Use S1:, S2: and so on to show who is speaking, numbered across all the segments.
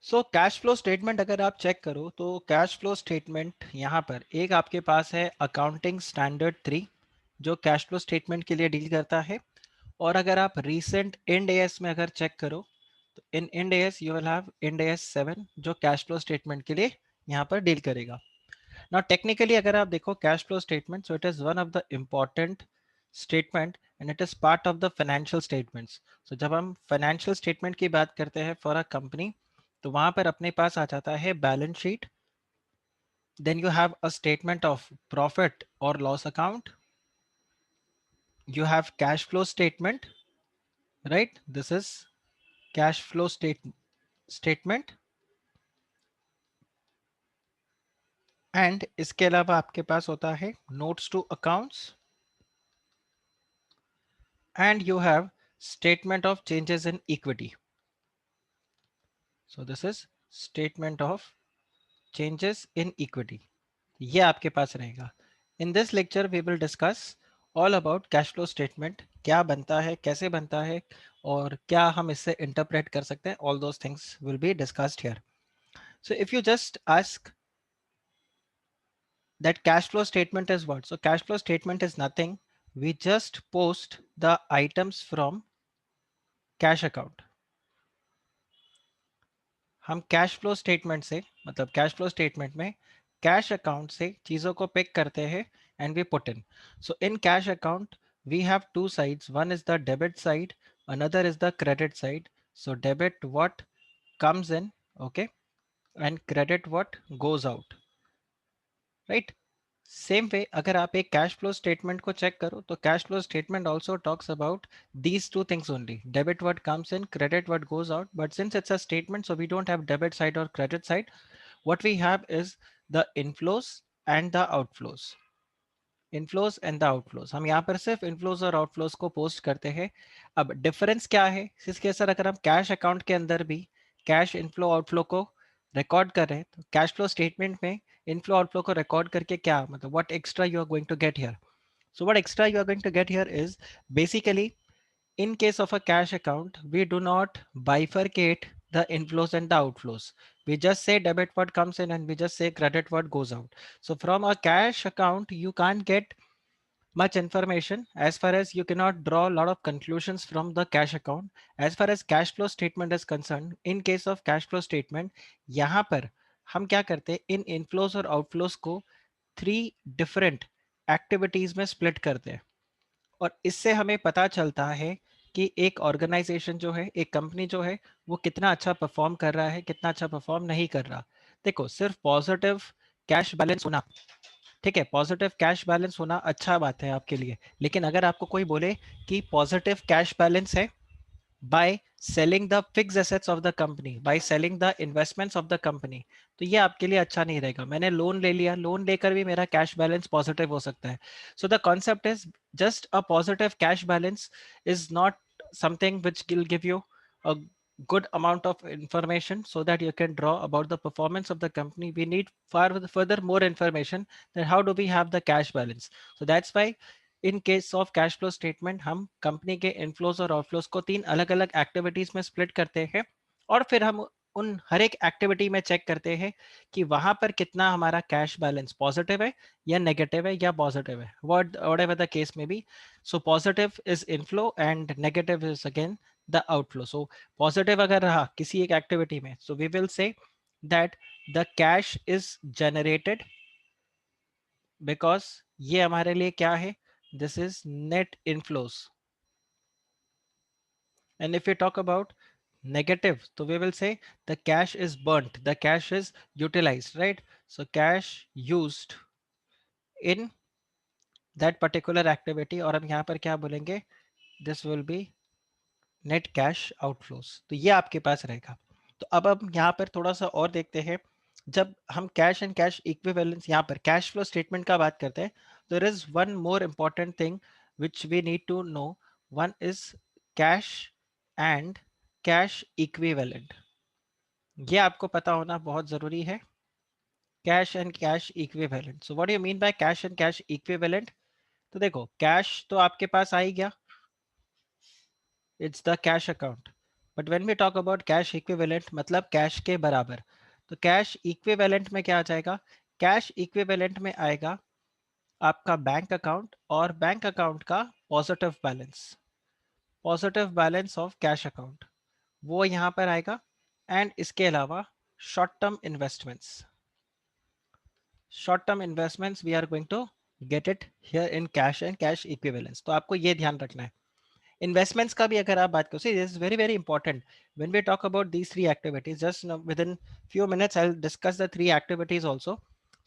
S1: So cash flow statement अगर आप check करो तो कैश फ्लो स्टेटमेंट यहाँ पर एक आपके पास है अकाउंटिंग स्टैंडर्ड 3 जो कैश फ्लो स्टेटमेंट के लिए डील करता है। और अगर आप रीसेंट इंड एएस में अगर चेक करो तो in Ind AS you will have Ind AS 7 जो कैश फ्लो स्टेटमेंट के लिए यहाँ पर डील करेगा। नाउ टेक्निकली अगर आप देखो cash flow statement, so it is one of the important statement and it is part of the financial statements. So जब हम फाइनेंशियल स्टेटमेंट की बात करते हैं फॉर अ कंपनी तो वहां पर अपने पास आ जाता है balance sheet, then you have a statement of profit और loss account, you have cash flow statement, right? This is cash flow statement and इसके अलावा आपके पास होता है notes to accounts and you have statement of changes in equity. So this is statement of changes in equity, ये आपके पास रहेगा। In this lecture we will discuss all about cash flow statement, क्या बनता है, कैसे बनता है और क्या हम इससे इंटरप्रेट कर सकते हैं। All those things will be discussed here. So if you just ask that cash flow statement is what? So cash flow statement is nothing. We just post the items from cash account. हम cash flow statement से मतलब cash flow statement में cash account से चीजों को pick करते हैं and we put in. So in cash account we have two sides. One is the debit side, another is the credit side. So debit what comes in, okay, and credit what goes out, right? Same way अगर आप एक cash flow statement को check करो तो cash flow statement also talks about these two things only, debit what comes in, credit what goes out. But since it's a statement so we don't have debit side और credit side, what we have is the inflows and the outflows. Inflows and the outflows, हम यहाँ पर सिर्फ inflows और outflows को post करते हैं। अब डिफरेंस क्या है इसके सर, अगर हम कैश अकाउंट के अंदर भी कैश इनफ्लो आउटफ्लो को रिकॉर्ड कर रहे हैं तो कैश फ्लो स्टेटमेंट में इनफ्लो आउटफ्लो को रिकॉर्ड करके क्या मतलब what extra you are going to get here. So what extra you are going to get here is basically in case of a cash account, we do not bifurcate the inflows and the outflows. We just say debit what comes in and we just say credit what goes out. So from a cash account, you can't get much information as far as you cannot draw a lot of conclusions from the cash account. As far as cash flow statement is concerned, in case of cash flow statement, यहाँ पर हम क्या करते हैं, इन inflows और outflows को 3 different activities में split करते हैं। और इससे हमें पता चलता है कि एक ऑर्गेनाइजेशन जो है, एक कंपनी जो है, वो कितना अच्छा परफॉर्म कर रहा है, कितना अच्छा परफॉर्म नहीं कर रहा। देखो सिर्फ पॉजिटिव कैश बैलेंस होना, ठीक है, पॉजिटिव कैश बैलेंस होना अच्छा बात है आपके लिए, लेकिन अगर आपको कोई बोले कि पॉजिटिव कैश बैलेंस है by selling the fixed assets of the company, by selling the investments of the company, तो ये आपके लिए अच्छा नहीं रहेगा। मैंने लोन ले लिया, लोन लेकर भी मेरा कैश बैलेंस पॉजिटिव हो सकता है। So the concept is just a positive cash balance is not something which will give you a good amount of information so that you can draw about the performance of the company. We need further more information that how do we have the cash balance. So that's why in case of cash flow statement हम company के inflows और outflows को 3 अलग अलग activities में split करते हैं और फिर हम उन हर एक एक्टिविटी में चेक करते हैं कि वहां पर कितना हमारा कैश बैलेंस पॉजिटिव है या नेगेटिव है या पॉजिटिव है, whatever the case may be. So positive is inflow and negative is again the outflow. So positive अगर रहा किसी एक एक्टिविटी में, so we will say that the cash is generated because ये हमारे लिए क्या है, this is net inflows. And if we talk about negative, so we will say the cash is burnt, the cash is utilized, right? So cash used in that particular activity, और हम यहाँ पर क्या बोलेंगे, this will be net cash outflows। तो ये आपके पास रहेगा। तो अब हम यहाँ पर थोड़ा सा और देखते हैं, जब हम कैश एंड कैश इक्विवेलेंस यहाँ पर कैश फ्लो स्टेटमेंट का बात करते हैं, there is one more important thing which we need to know. One is cash and cash equivalent, ये आपको पता होना बहुत जरूरी है। Cash and cash equivalent, so what do you mean by cash and cash equivalent? तो देखो cash तो आपके पास आ ही गया, it's the cash account, but when we talk about cash equivalent मतलब कैश के बराबर, तो कैश इक्विवेलेंट में क्या आ जाएगा? कैश इक्विवेलेंट में आएगा आपका बैंक अकाउंट और बैंक अकाउंट का positive balance, positive balance of cash account, वो यहाँ पर आएगा। एंड इसके अलावा short term investments, short term investments we are going to get it here in cash and cash equivalence. तो आपको ये ध्यान रखना है। इन्वेस्टमेंट्स का भी अगर आप बात करो, see this is very very important when we talk about these three activities, just within few minutes I'll discuss the three activities also.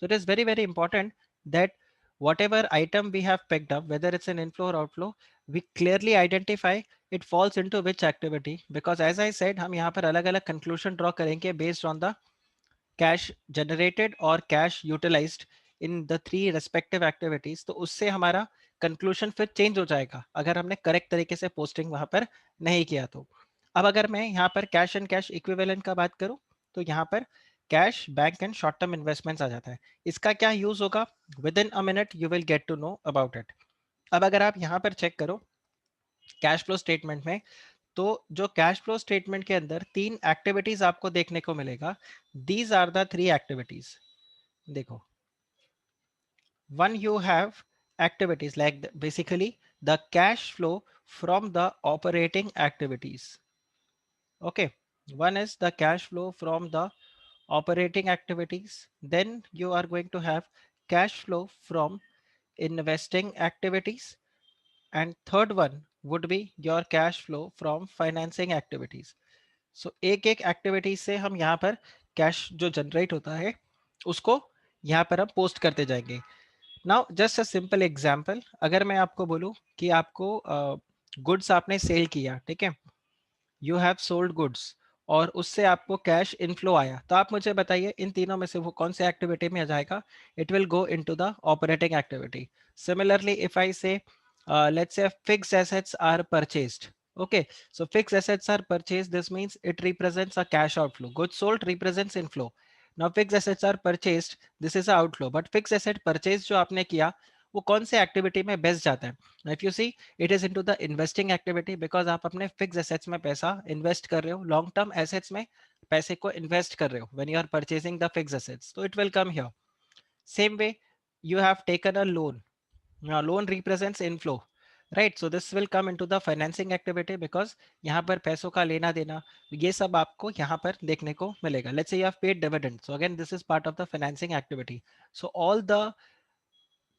S1: So it is very very important that whatever item we have picked up, whether it's an inflow or outflow, we clearly identify it falls into which activity, because as I said हम यहाँ पर अलग अलग conclusion draw करेंगे based on the cash generated और cash utilized in the three respective activities। तो उससे हमारा कंक्लूजन फिर चेंज हो जाएगा अगर हमने करेक्ट तरीके से पोस्टिंग वहां पर नहीं किया तो। अब अगर मैं यहाँ पर कैश एंड कैश इक्विवेलेंट का बात करूँ, तो यहाँ पर cash bank and short term investments आ जाता है। इसका क्या यूज होगा, within a minute you will get to know about it. अब अगर आप यहाँ पर चेक करो कैश फ्लो स्टेटमेंट में, तो जो कैश फ्लो स्टेटमेंट के अंदर तीन एक्टिविटीज आपको देखने को मिलेगा। These are the three activities. देखो, one you have activities like basically the cash flow from the operating activities. Okay, one is the cash flow from the operating activities. Then you are going to have cash flow from investing activities, and third one would be your cash flow from financing activities. So एक एक activity से हम यहाँ पर cash जो generate होता है उसको यहाँ पर हम पोस्ट करते जाएंगे। Now just a simple example, अगर मैं आपको बोलूं कि आपको गुड्स आपने सेल किया, ठीक है, यू हैव सोल्ड गुड्स, और उससे आपको कैश इनफ्लो आया, तो आप मुझे बताइए इन तीनों में से वो कौन से एक्टिविटी में आ जाएगा? It will go into the operating activity. Similarly if I say let's say fixed assets are purchased, okay, so fixed assets are purchased, this means it represents a cash outflow. Goods sold represents inflow. Now fixed assets are purchased, this is a outflow, but fixed asset purchase जो आपने किया वो कौन से activity में best जाता है? Now if you see, it is into the investing activity, because आप अपने fixed assets में पैसा इन्वेस्ट कर रहे हो, लॉन्ग टर्म एसेट्स में पैसे को इन्वेस्ट कर रहे हो when you are purchasing the fixed assets, so it will come here. Same way, you have taken a loan. Now loan represents inflow, right? So this will come into the financing activity, because यहाँ पर पैसों का लेना देना ये सब आपको यहाँ पर देखने को मिलेगा। Let's say you have paid dividend, so again this is part of the financing activity. So all the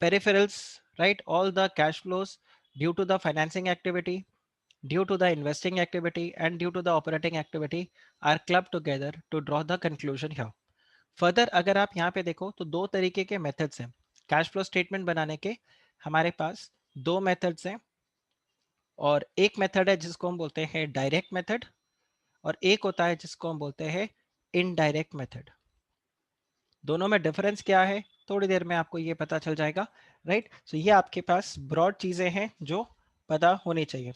S1: peripherals, right, all the cash flows due to the financing activity, due to the investing activity, and due to the operating activity are clubbed together to draw the conclusion here. Further अगर आप यहाँ पे देखो तो दो तरीके के methods हैं कैश फ्लो स्टेटमेंट बनाने के। हमारे पास दो मेथड्स हैं, और एक मेथड है जिसको हम बोलते हैं डायरेक्ट मेथड, और एक होता है जिसको हम बोलते हैं इनडायरेक्ट मेथड। दोनों में डिफरेंस क्या है थोड़ी देर में आपको ये पता चल जाएगा, राइट? सो ये आपके पास ब्रॉड चीजें हैं जो पता होनी चाहिए।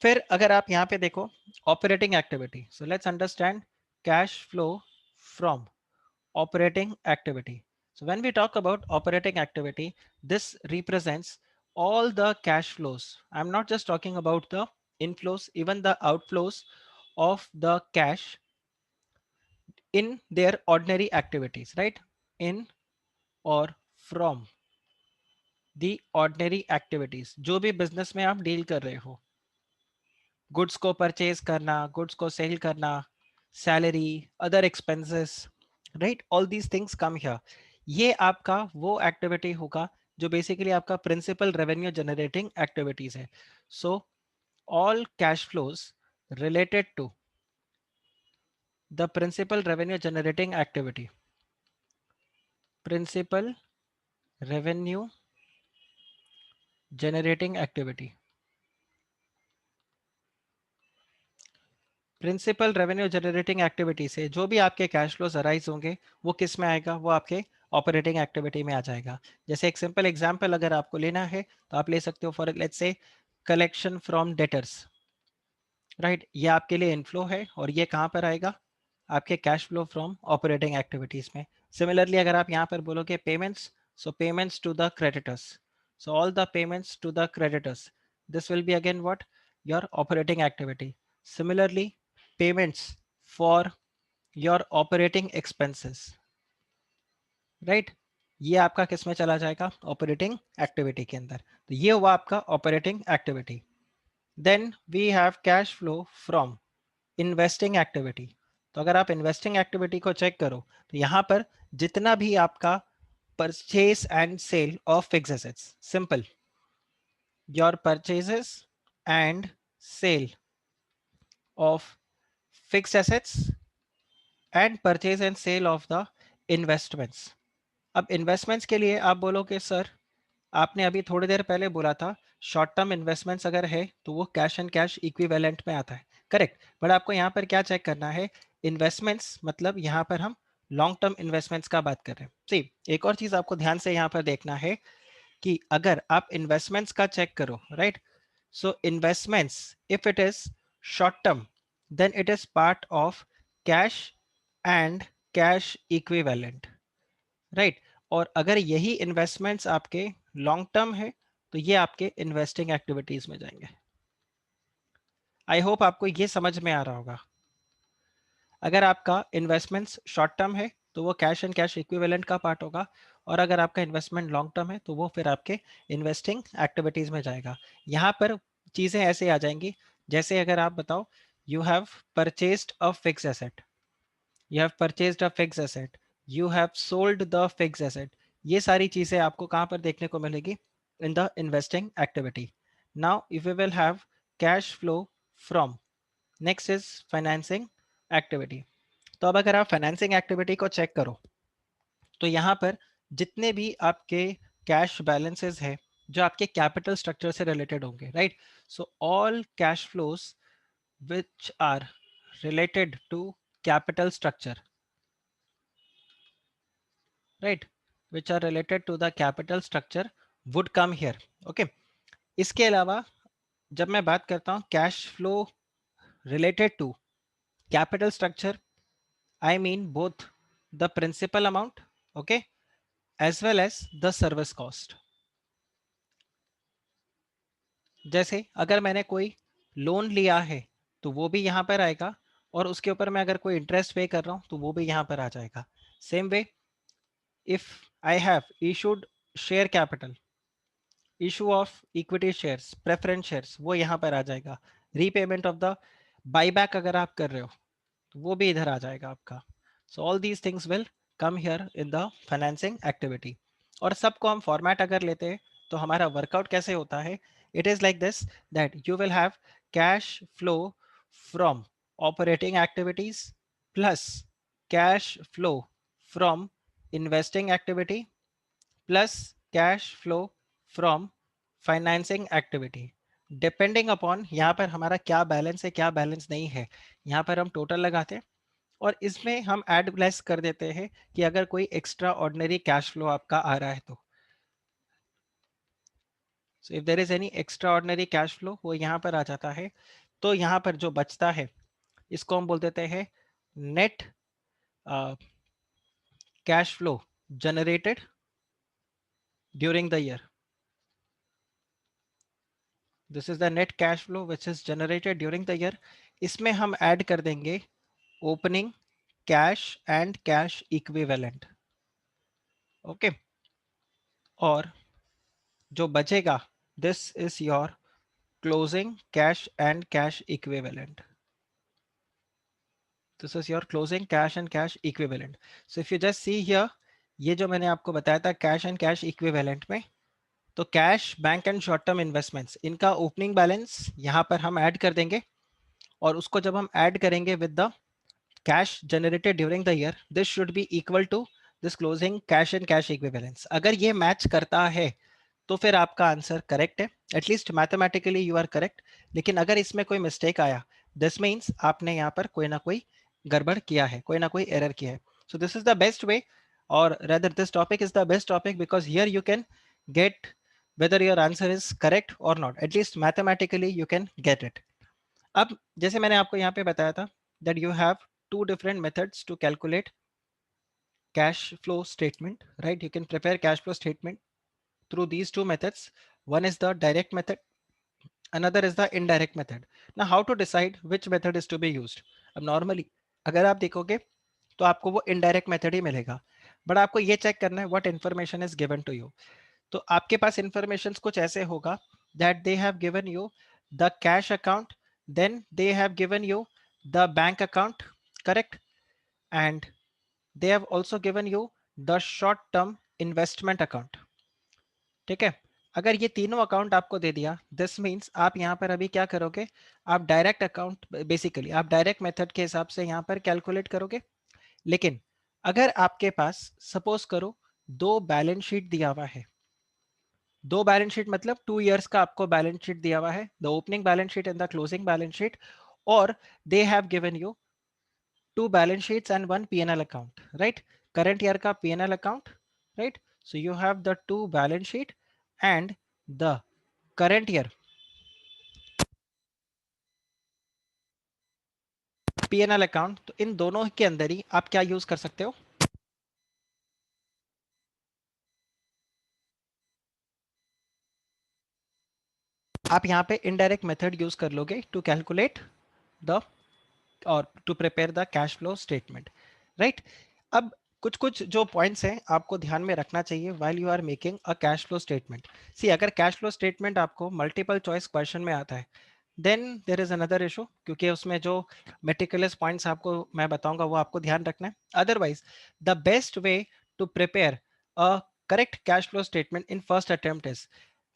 S1: फिर अगर आप यहाँ पे देखो operating activity, so let's understand cash flow from operating activity. So when we talk about operating activity, this represents all the cash flows. I'm not just talking about the inflows, even the outflows of the cash in their ordinary activities, right? In or from the ordinary activities जो भी business में आप deal कर रहे हो, goods को purchase करना, goods को सेल करना, salary, other expenses, right, all these things come here. ये आपका वो एक्टिविटी होगा जो बेसिकली आपका प्रिंसिपल रेवेन्यू जनरेटिंग एक्टिविटीज है। So all cash flows related to the principal revenue generating activity, principal revenue generating activity, principal revenue generating activity से जो भी आपके कैश फ्लोज अराइज होंगे वो किस में आएगा? वो आपके ऑपरेटिंग एक्टिविटी में आ जाएगा। जैसे एक सिंपल एग्जांपल अगर आपको लेना है तो आप ले सकते हो, for let's say collection from debtors, right, ये आपके लिए इनफ्लो है और ये कहाँ पर आएगा? आपके cash flow from operating activities में। सिमिलरली अगर आप यहाँ पर बोलोगे payments, so payments to the creditors, so all the payments to the creditors, this will be again what? Your operating activity. Similarly, payments for your operating expenses, right? ये आपका किस में चला जाएगा? ऑपरेटिंग एक्टिविटी के अंदर। तो ये हुआ आपका operating activity. Then we have cash flow from investing activity. तो अगर आप इन्वेस्टिंग एक्टिविटी को चेक करो तो यहाँ पर जितना भी आपका purchase and sale of fix assets, simple, your purchases and sale of fixed assets and purchase and sale of the investments. अब इन्वेस्टमेंट्स के लिए आप बोलोगे सर आपने अभी थोड़ी देर पहले बोला था शॉर्ट टर्म इन्वेस्टमेंट्स अगर है तो वो कैश एंड कैश इक्विवेलेंट में आता है, करेक्ट। बट आपको यहाँ पर क्या चेक करना है? इन्वेस्टमेंट्स मतलब यहाँ पर हम लॉन्ग टर्म इन्वेस्टमेंट्स का बात कर रहे हैं। सी, एक और चीज आपको ध्यान से यहाँ पर देखना है कि अगर आप इन्वेस्टमेंट्स का चेक करो, right, so investments if it is short term then it is part of cash and cash equivalent, right. और अगर यही इन्वेस्टमेंट्स आपके लॉन्ग टर्म है तो ये आपके इन्वेस्टिंग एक्टिविटीज में जाएंगे। आई होप आपको ये समझ में आ रहा होगा। अगर आपका इन्वेस्टमेंट्स शॉर्ट टर्म है तो वो कैश एंड कैश इक्विवेलेंट का पार्ट होगा, और अगर आपका इन्वेस्टमेंट लॉन्ग टर्म है तो वो फिर आपके इन्वेस्टिंग एक्टिविटीज में जाएगा। यहाँ पर चीजें ऐसे आ जाएंगी जैसे अगर आप बताओ you have purchased a fix asset, you have purchased a fixed asset, you have sold the fixed asset, ये सारी चीजें आपको कहां पर देखने को मिलेगी? In the investing activity. Now if we will have cash flow from, next is financing activity। तो अब अगर आप फाइनेंसिंग एक्टिविटी को चेक करो तो यहाँ पर जितने भी आपके कैश बैलेंसेस है जो आपके कैपिटल स्ट्रक्चर से रिलेटेड होंगे, right, so all cash flows which are related to capital structure, right, which are related to the capital structure would come here, okay। इसके अलावा जब मैं बात करता हूं cash flow related to capital structure, I mean both the principal amount, okay, as well as the service cost। जैसे अगर मैंने कोई लोन लिया है तो वो भी यहाँ पर आएगा, और उसके ऊपर मैं अगर कोई इंटरेस्ट पे कर रहा हूँ तो वो भी यहाँ पर आ जाएगा। Same way if I have issued share capital, issue of equity shares, preference shares, वो यहाँ पर आ जाएगा। रीपेमेंट ऑफ द बाईबैक अगर आप कर रहे हो तो वो भी इधर आ जाएगा आपका। So all these things will come here in the financing activity. और सबको हम फॉर्मेट अगर लेते हैं तो हमारा वर्कआउट कैसे होता है? It is like this, that you will have cash flow from operating activities plus cash flow from investing activity plus cash flow from financing activity. Depending upon यहाँ पर हमारा क्या बैलेंस है क्या बैलेंस नहीं है, यहाँ पर हम टोटल लगाते हैं और इसमें हम ऐड लेस कर देते हैं कि अगर कोई एक्स्ट्रा ऑर्डिनरी कैश फ्लो आपका आ रहा है तो। So if there is any extraordinary cash flow वो यहाँ पर आ जाता है। तो यहाँ पर जो बचता है इसको हम बोल देते हैं net cash flow generated during the year. This is the net cash flow which is generated during the year. इसमें हम ऐड कर देंगे opening cash and cash equivalent, okay. और जो बचेगा this is your closing cash and cash equivalent. This is your closing cash and cash equivalent. So if you just see here, ये जो मैंने आपको बताया था कैश एंड कैश इक्विवेलेंट में, तो cash bank and short term investments इनका opening balance यहाँ पर हम ऐड कर देंगे, और उसको जब हम ऐड करेंगे with the cash generated during the year, this should be equal to this closing cash and cash equivalence। अगर ये मैच करता है तो फिर आपका आंसर करेक्ट है, at least mathematically you are correct. लेकिन अगर इसमें कोई मिस्टेक आया दिस मीन्स आपने यहाँ पर कोई ना कोई गड़बड़ किया है, कोई ना कोई एरर किया है। So this is the best वे, और rather this topic is the best topic because here you can get whether your answer is correct or not, at least mathematically you can get it। अब जैसे मैंने आपको यहाँ पे बताया था that you have two different methods to calculate cash flow statement, right? You can prepare cash flow statement through these two methods. One is the direct method another is the indirect method. Now how to decide which method is to be used? अब normally अगर आप देखोगे तो आपको वो indirect method ही मिलेगा, but आपको ये चेक करना है what information is given to you. तो आपके पास इंफॉर्मेशन कुछ ऐसे होगा that they have given you the cash account, then they have given you the bank account, correct, and they have also given you the short term investment account. ठीक है, अगर ये तीनों अकाउंट आपको दे दिया, दिस मीन्स आप यहाँ पर अभी क्या करोगे, आप डायरेक्ट अकाउंट बेसिकली आप डायरेक्ट मेथड के हिसाब से यहाँ पर कैलकुलेट करोगे. लेकिन अगर आपके पास सपोज करो दो बैलेंस शीट दिया हुआ है, दो बैलेंस शीट मतलब 2 years का आपको बैलेंस शीट दिया हुआ है, the opening balance sheet and the closing balance sheet, और they have given you two balance sheets and one P&L account, right? Current year का P&L account, right? So you have the two balance sheet and the current year P&L account. तो इन दोनों के अंदर ही आप क्या use कर सकते हो, आप यहाँ पे इनडायरेक्ट मेथड यूज कर लोगे टू कैलकुलेट द और to prepare the cash flow statement, right? अब कुछ कुछ जो पॉइंट्स हैं आपको ध्यान में रखना चाहिए while you are making a cash flow statement. See अगर कैश फ्लो स्टेटमेंट आपको मल्टीपल चॉइस क्वेश्चन में आता है, then there is another issue, क्योंकि उसमें जो मेटिकुलस पॉइंट्स आपको मैं बताऊंगा वो आपको ध्यान रखना है. Otherwise the best way to prepare a correct cash flow statement in first attempt is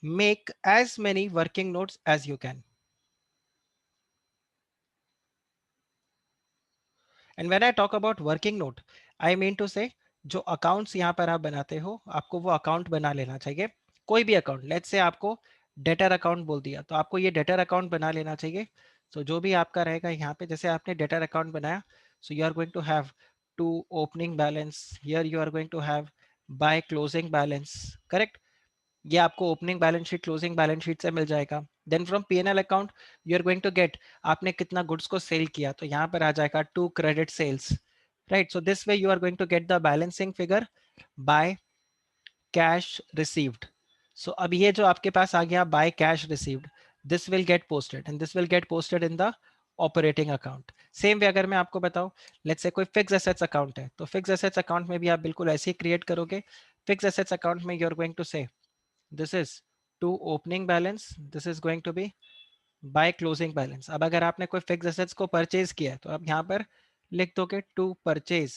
S1: make as many working notes as you can. And when I talk about working note, I mean to say जो accounts यहाँ पर आप बनाते हो आपको वो account बना लेना चाहिए. कोई भी अकाउंट, लेट्स से आपको डेटर अकाउंट बोल दिया तो आपको ये डेटर अकाउंट बना लेना चाहिए. सो जो भी आपका रहेगा यहाँ पे, जैसे आपने डेटर अकाउंट बनाया, so you are going to have to opening balance, here you are going to have by closing balance, correct. ये आपको opening balance sheet closing balance sheet से मिल जाएगा. Then from P&L account you are going to get आपने कितना goods को cell किया, तो यहाँ पर आ जाएगा to credit sales, right. So this way you are going to get the balancing figure by cash received. सो अब ये जो आपके पास आ गया by cash received, this will get posted and this will get posted in the operating account. Same way अगर मैं आपको बताऊं, लेट्स से कोई फिक्स एसेट्स अकाउंट है, तो फिक्स एसेट्स अकाउंट में भी आप बिल्कुल ऐसे ही क्रिएट करोगे. फिक्स एसेट्स अकाउंट में यू आर गोइंग टू से this is to opening balance, this is going to be by closing balance. अब अगर आपने कोई फिक्स एसेट्स को परचेज किया है तो आप यहाँ पर लिख दोगे to purchase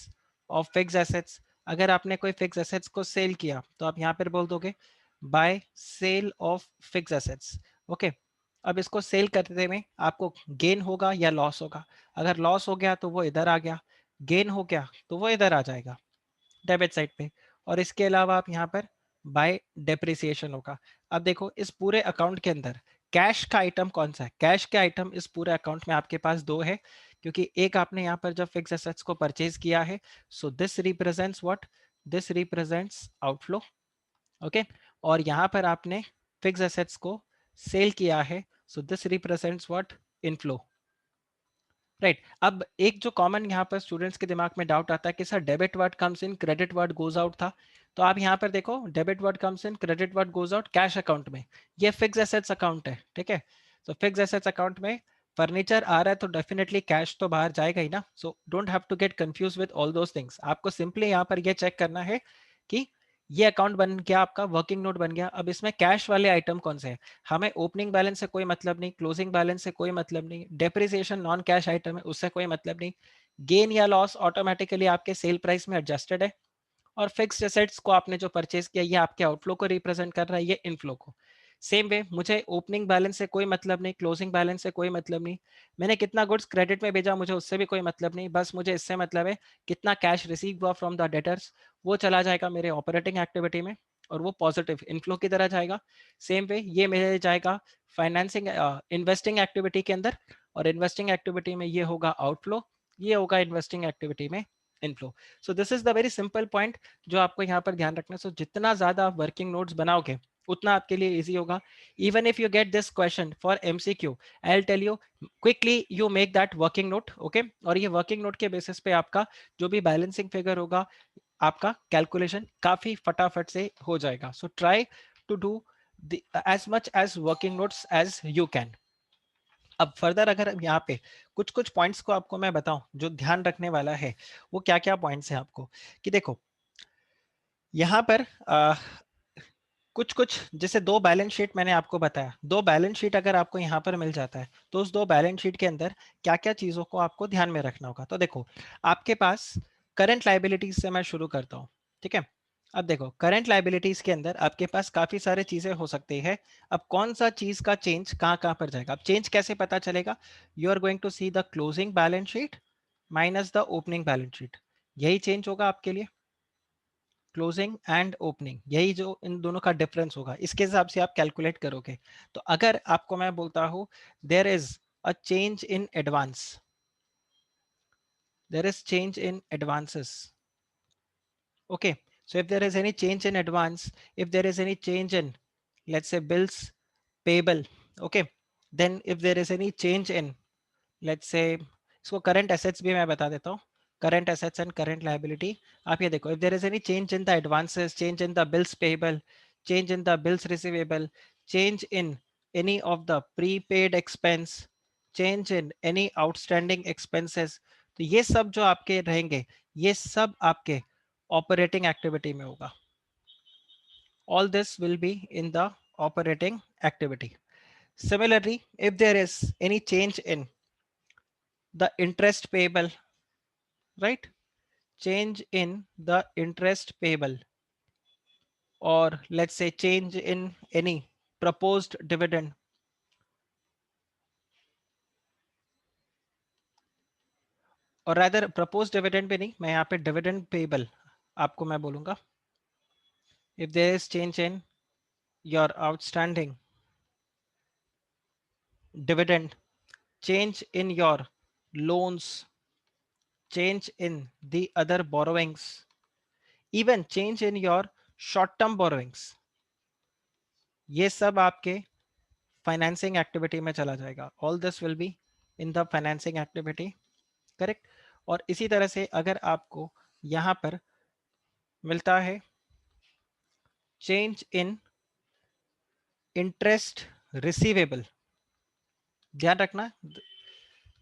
S1: of fix assets. अगर आपने कोई फिक्स एसेट्स को सेल किया तो आप यहाँ पर बोल दोगे by sale of fix assets. Okay, अब इसको सेल करने में आपको गेन होगा या लॉस होगा. अगर लॉस हो गया तो वो इधर आ गया, गेन हो गया तो वो इधर आ जाएगा डेबिट साइड पे. और इसके अलावा आप यहाँ पर बाय डेप्रिसिएशन होगा. अब देखो इस पूरे अकाउंट के अंदर कैश का आइटम कौन सा है, कैश के आइटम इस पूरे अकाउंट में आपके पास दो है, क्योंकि एक आपने यहाँ पर जब फिक्स एसेट्स को परचेज किया है, so this represents what, this represents outflow, okay. और यहाँ पर आपने फिक्स एसेट्स को सेल किया है, so this represents what, inflow, right. अब एक जो कॉमन यहाँ पर स्टूडेंट्स के दिमाग में डाउट आता है कि sir debit word comes in credit word goes out था, तो आप यहाँ पर देखो debit word comes in credit word goes out cash account में. ये फिक्स एसेट्स अकाउंट है, ठीक है. तो फिक्स एसेट्स अकाउंट में फर्नीचर आ रहा है तो डेफिनेटली कैश तो बाहर जाएगा ही ना. So don't have to get confuse with all those things. आपको सिंपली यहाँ पर ये चेक करना है कि ये अकाउंट बन गया आपका, वर्किंग नोट बन गया. अब इसमें कैश वाले आइटम कौन से हैं, हमें ओपनिंग बैलेंस से कोई मतलब नहीं, क्लोजिंग बैलेंस से कोई मतलब नहीं, डेप्रिसिएशन नॉन कैश आइटम है उससे कोई मतलब नहीं, गेन या लॉस ऑटोमेटिकली आपके सेल प्राइस में एडजस्टेड है, और फिक्स्ड एसेट्स को आपने जो परचेज किया ये आपके आउटफ्लो को रिप्रेजेंट कर रहा है, ये इनफ्लो को. सेम वे मुझे ओपनिंग बैलेंस से कोई मतलब नहीं, क्लोजिंग बैलेंस से कोई मतलब नहीं, मैंने कितना गुड्स क्रेडिट में भेजा मुझे उससे भी कोई मतलब नहीं, बस मुझे इससे मतलब है कितना कैश रिसीव हुआ फ्रॉम द डेटर्स, वो चला जाएगा मेरे ऑपरेटिंग एक्टिविटी में और वो पॉजिटिव इनफ्लो की तरह जाएगा. सेम वे ये मेरे जाएगा फाइनेंसिंग इन्वेस्टिंग एक्टिविटी के अंदर, और इन्वेस्टिंग एक्टिविटी में ये होगा आउटफ्लो, ये होगा इन्वेस्टिंग एक्टिविटी में inflow. So this is the very simple point जो आपको यहाँ पर ध्यान रखना है. सो जितना ज्यादा आप वर्किंग नोट्स बनाओगे उतना आपके लिए इजी होगा. Even if you get this question for MCQ, I will tell you quickly you make that working note, okay. और ये वर्किंग नोट के बेसिस पे आपका जो भी बैलेंसिंग फिगर होगा आपका कैलकुलेशन काफी फटाफट से हो जाएगा. So try to do as much as working notes as you can. अब फर्दर अगर हम यहाँ पे कुछ कुछ पॉइंट्स को आपको मैं बताऊं जो ध्यान रखने वाला है, वो क्या क्या पॉइंट्स हैं आपको, कि देखो यहाँ पर कुछ कुछ जैसे दो बैलेंस शीट मैंने आपको बताया, दो बैलेंस शीट अगर आपको यहाँ पर मिल जाता है तो उस दो बैलेंस शीट के अंदर क्या क्या चीजों को आपको ध्यान में रखना होगा। तो देखो आपके पास करंट लाइबिलिटीज से मैं शुरू करता हूँ, ठीक है। अब देखो करंट लाइबिलिटीज के अंदर आपके पास काफी सारे चीजें हो सकती है। अब कौन सा चीज का चेंज कहाँ कहाँ पर जाएगा, अब चेंज कैसे पता चलेगा, you are going to see the closing balance sheet minus the opening balance sheet, यही चेंज होगा आपके लिए। क्लोजिंग एंड ओपनिंग, यही जो इन दोनों का डिफरेंस होगा, इसके हिसाब से आप कैलकुलेट करोगे। तो अगर आपको मैं बोलता हूं there is a change in advance, there is change in advances, okay, so if there is any change in advance, if there is any change in, let's say, bills payable, okay, then if there is any change in, let's say इसको current assets भी मैं बता देता हूँ, current assets and current liability. आप ये देखो, if there is any change in the advances, change in the bills payable, change in the bills receivable, change in any of the prepaid expense, change in any outstanding expenses, तो ये सब जो आपके रहेंगे, ये सब आपके ऑपरेटिंग एक्टिविटी में होगा। All this will be in the operating activity. Similarly, if there is any change in the interest payable, right, change in the interest payable, or let's say change in any proposed dividend, or rather proposed dividend भी नहीं, मैं यहाँ पे dividend payable आपको मैं बोलूंगा, if there is change in your outstanding dividend, change in your loans, change in the other borrowings, even change in your short term borrowings, ये सब आपके फाइनेंसिंग एक्टिविटी में चला जाएगा। All this will be in the financing activity, correct. और इसी तरह से अगर आपको यहां पर मिलता है चेंज इन इंटरेस्ट रिसीवेबल, ध्यान रखना,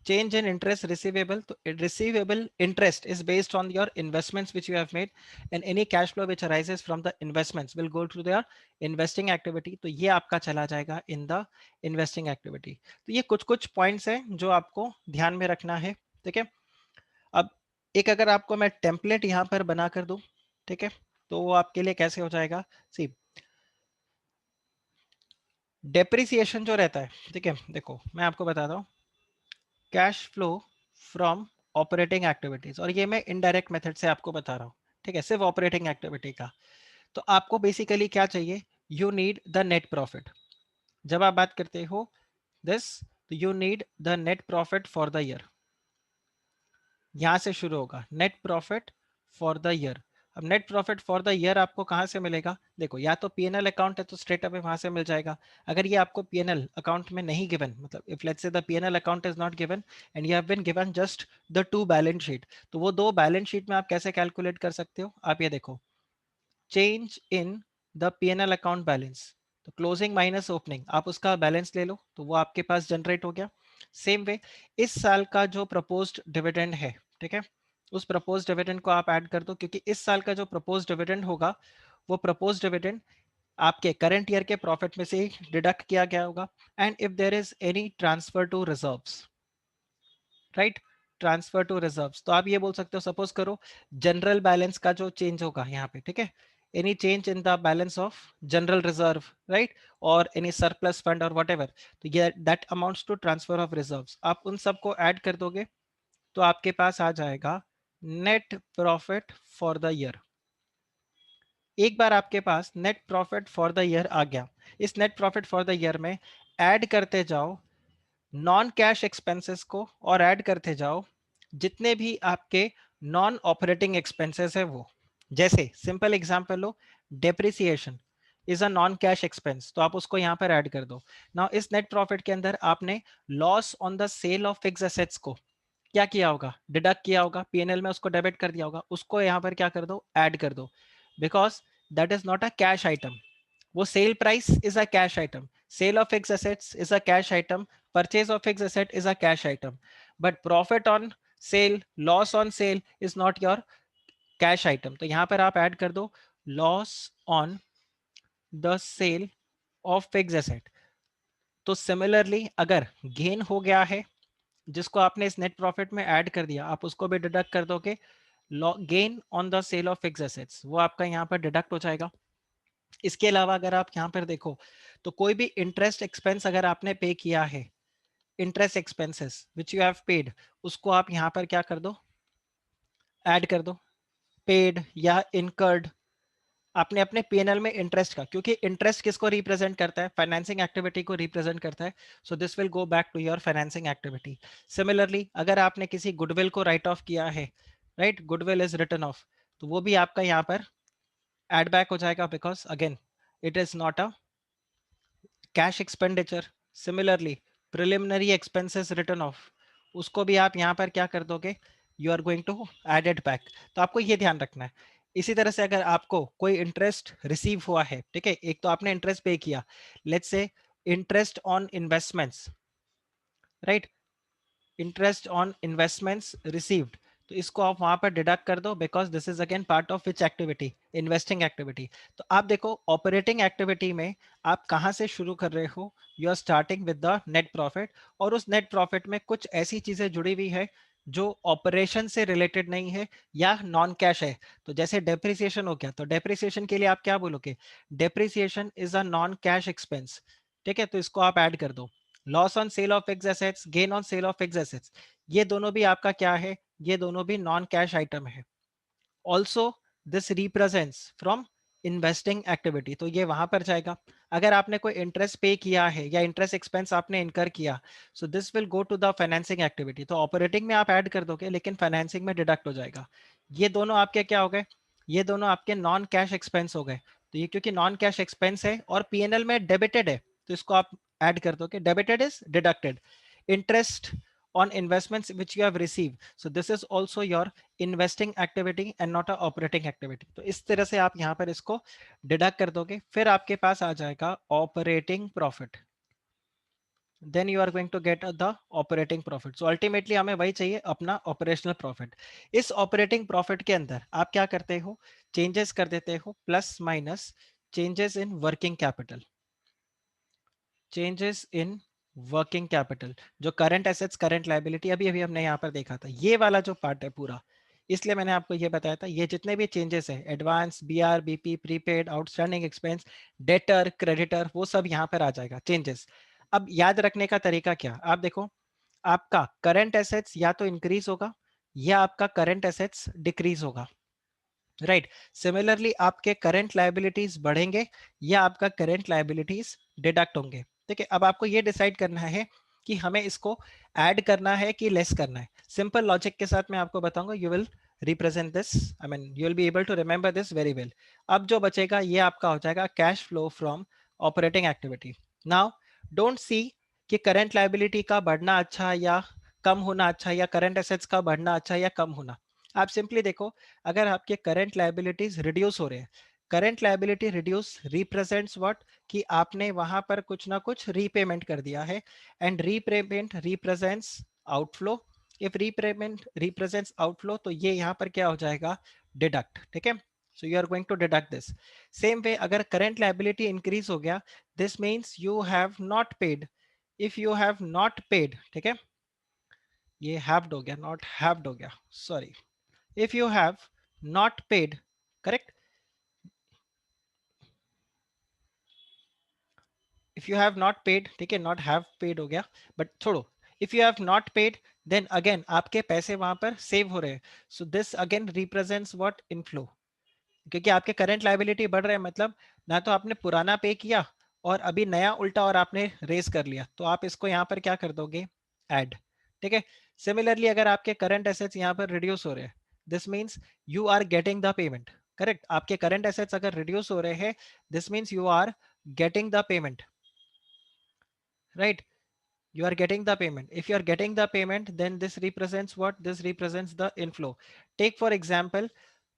S1: change in interest receivable, तो receivable interest is based on your investments which you have made, and any cash flow which arises from the investments will go to their investing activity, तो ये आपका चला जाएगा in the investing activity। तो ये कुछ कुछ पॉइंट्स हैं जो आपको ध्यान में रखना है, ठीक है। अब एक अगर आपको मैं टेम्पलेट यहाँ पर बना कर दूं, ठीक है, तो वो आपके लिए कैसे हो जाएगा, सी डेप्रिसिएशन जो रहता है, ठीक है, देखो मैं आपको बताता हूँ, cash flow from operating activities, और ये मैं इनडायरेक्ट मेथड से आपको बता रहा हूँ, ठीक है, सिर्फ ऑपरेटिंग एक्टिविटी का। तो आपको बेसिकली क्या चाहिए, you need the net profit. जब आप बात करते हो दिस, तो you need the net profit for the year, यहां से शुरू होगा net profit for the year. अब net profit for the year आपको कहां से मिलेगा, देखो या तो पीएनएल अकाउंट है तो स्ट्रेट अवे वहां से मिल जाएगा। अगर ये आपको पीएनएल अकाउंट में नहीं गिवन, मतलब if let's say the PNL account is not given and you have been given just the two balance sheet, तो वो दो बैलेंस शीट में आप कैसे कैलकुलेट कर सकते हो, आप ये देखो, change in the PNL account balance, तो क्लोजिंग माइनस ओपनिंग, आप उसका बैलेंस ले लो तो वो आपके पास जनरेट हो गया। सेम वे इस साल का जो प्रपोज्ड डिविडेंड है, ठीक है, उस प्रपोज्ड डिविडेंड को आप ऐड कर दो, क्योंकि इस साल का जो प्रपोज्ड डिविडेंड होगा वो प्रपोज्ड डिविडेंड आपके करंट ईयर के प्रॉफिट में से ही डिडक्ट किया गया होगा। And if there is any transfer to reserves, right, transfer to reserves, तो आप ये बोल सकते हो, सपोज करो जनरल बैलेंस का जो चेंज होगा यहाँ पे, ठीक है, any change in the balance of general reserve, right, और एनी सरप्लस फंड और व्हाटएवर, तो ये that amounts to transfer of reserves, आप उन सबको ऐड कर दोगे तो आपके पास आ जाएगा net profit for the year. एक बार आपके पास net profit for the year आ गया, इस net profit for the year में ऐड करते जाओ नॉन कैश एक्सपेंसेस को, और ऐड करते जाओ जितने भी आपके नॉन ऑपरेटिंग एक्सपेंसेस है वो। जैसे simple example low, depreciation is a non cash expense, तो आप उसको यहां पर ऐड कर दो। नाउ इस नेट प्रॉफिट के अंदर आपने loss on the sale of fix assets को क्या किया होगा, डिडक्ट किया होगा, पीएनएल में उसको डेबिट कर दिया होगा, उसको यहां पर क्या कर दो, ऐड कर दो, because that is not a cash item, वो sale price is a cash item, sale of fix assets is a cash item, purchase of fix asset is a cash item, but profit on sale, loss on sale is not your cash item. तो यहां पर आप add कर दो loss on the sale of fix asset. तो similarly अगर gain हो गया है जिसको आपने इस नेट प्रॉफिट में ऐड कर दिया, आप उसको भी डिडक्ट कर दोगे। Gain on the sale of fix assets वो आपका यहाँ पर डिडक्ट हो जाएगा। इसके अलावा अगर आप यहाँ पर देखो तो कोई भी इंटरेस्ट एक्सपेंस अगर आपने पे किया है, interest expenses which you have paid, उसको आप यहाँ पर क्या कर दो, ऐड कर दो। पेड या इनकर्ड, आपने अपने पीएनएल में इंटरेस्ट का, क्योंकि इंटरेस्ट किसको रिप्रेजेंट करता है, फाइनेंसिंग एक्टिविटी को रिप्रेजेंट करता है, so this will go back to your financing activity. Similarly अगर आपने किसी गुडविल को राइट ऑफ किया है, right, goodwill is written off, तो वो भी आपका यहाँ पर एड बैक हो जाएगा, because again it is not a cash expenditure. Similarly preliminary expenses written off, उसको भी आप यहाँ पर क्या कर दोगे, you are going to add it back. तो आपको ये ध्यान रखना है। इसी तरह से अगर आपको कोई इंटरेस्ट रिसीव हुआ है, ठीक है, एक तो आपने इंटरेस्ट पे किया, let's say interest on investments, right, interest on investments received, तो इसको आप वहां पर डिडक्ट कर दो, because this is again part of which activity, investing activity. तो आप देखो ऑपरेटिंग एक्टिविटी में आप कहां से शुरू कर रहे हो, you are starting with the net profit, और उस नेट प्रॉफिट में कुछ ऐसी चीजें जुड़ी हुई है जो ऑपरेशन से रिलेटेड नहीं है या नॉन कैश है। तो जैसे डेप्रिसिएशन हो गया, तो डेप्रिसिएशन के लिए आप क्या बोलोगे, depreciation is a non cash expense, ठीक है, तो इसको आप ऐड कर दो। Loss on cell of fixed assets, gain on cell of fixed assets, ये दोनों भी आपका क्या है, ये दोनों भी नॉन कैश आइटम है। Also this represents from investing activity, तो ये वहां पर जाएगा। अगर आपने कोई इंटरेस्ट पे किया है या इंटरेस्ट एक्सपेंस आपने इनकर किया, so this will go to the financing activity. तो ऑपरेटिंग में आप ऐड कर दोगे, लेकिन फाइनेंसिंग में डिडक्ट हो जाएगा। ये दोनों आपके क्या हो गए, ये दोनों आपके नॉन कैश एक्सपेंस हो गए। तो ये क्योंकि नॉन कैश एक्सपेंस है और पीएनएल में डेबिटेड है, तो इसको आप ऐड कर दोगे, debited is deducted. Interest on investments which you have received, so this is also your investing activity and not a operating activity. तो इस तरह से आप यहां पर इसको डिडक्ट कर दोगे, फिर आपके पास आ जाएगा operating profit, then you are going to get the operating profit. So ultimately हमें वही चाहिए, अपना ऑपरेशनल प्रॉफिट। इस ऑपरेटिंग प्रॉफिट के अंदर आप क्या करते हो, चेंजेस कर देते हो, plus minus changes in working capital, changes in working capital, जो करंट एसेट्स करंट लायबिलिटी अभी अभी हमने यहाँ पर देखा था, ये वाला जो पार्ट है पूरा, इसलिए मैंने आपको ये बताया था, ये जितने भी चेंजेस है, advance, BR, BP, prepaid, outstanding expense, debtor, creditor, वो सब यहाँ पर आ जाएगा चेंजेस। अब याद रखने का तरीका क्या, आप देखो, आपका करंट एसेट्स या तो इंक्रीज होगा या आपका करंट एसेट्स डिक्रीज होगा, राइट। सिमिलरली आपके करंट लायबिलिटीज बढ़ेंगे या आपका करंट लायबिलिटीज डिडक्ट होंगे, ठीक है। अब आपको ये डिसाइड करना है कि हमें इसको ऐड करना है कि लेस करना है। सिंपल लॉजिक के साथ मैं आपको बताऊंगा, you will represent this, I mean you will be able to remember this very well. अब जो बचेगा ये आपका हो जाएगा cash flow from operating activity. Now don't see कि करंट लायबिलिटी का बढ़ना अच्छा या कम होना अच्छा, या करंट एसेट्स का बढ़ना अच्छा या कम होना। आप सिंपली देखो, अगर आपके करंट लायबिलिटीज रिड्यूस हो रहे हैं, current liability reduce represents what, कि आपने वहां पर कुछ ना कुछ रीपेमेंट कर दिया है, and repayment represents outflow. If repayment represents outflow, तो ये यहाँ पर क्या हो जाएगा, डिडक्ट, ठीक है। So you are going to deduct this. Same way अगर करंट लायबिलिटी इंक्रीज हो गया, this means you have not paid. If you have not paid, ठीक है, ये हैव्ड हो गया, नॉट हैव्ड हो गया, sorry. if you have not paid, correct, if you have not paid, ठीक है, not have paid हो गया, but छोड़ो, if you have not paid, then again आपके पैसे वहां पर सेव हो रहे हैं, so this again represents what, inflow। क्योंकि आपके करंट लायबिलिटी बढ़ रहे हैं, मतलब ना तो आपने पुराना पे किया और अभी नया उल्टा और आपने रेस कर लिया, तो आप इसको यहाँ पर क्या कर दोगे, ऐड, ठीक है। सिमिलरली अगर आपके करंट एसेट्स यहाँ पर रिड्यूस हो रहे हैं, this means you are getting the payment, correct. आपके करंट एसेट्स अगर रिड्यूस हो रहे हैं, this means you are getting the payment, right, you are getting the payment. If you are getting the payment, then this represents what, this represents the inflow। take for example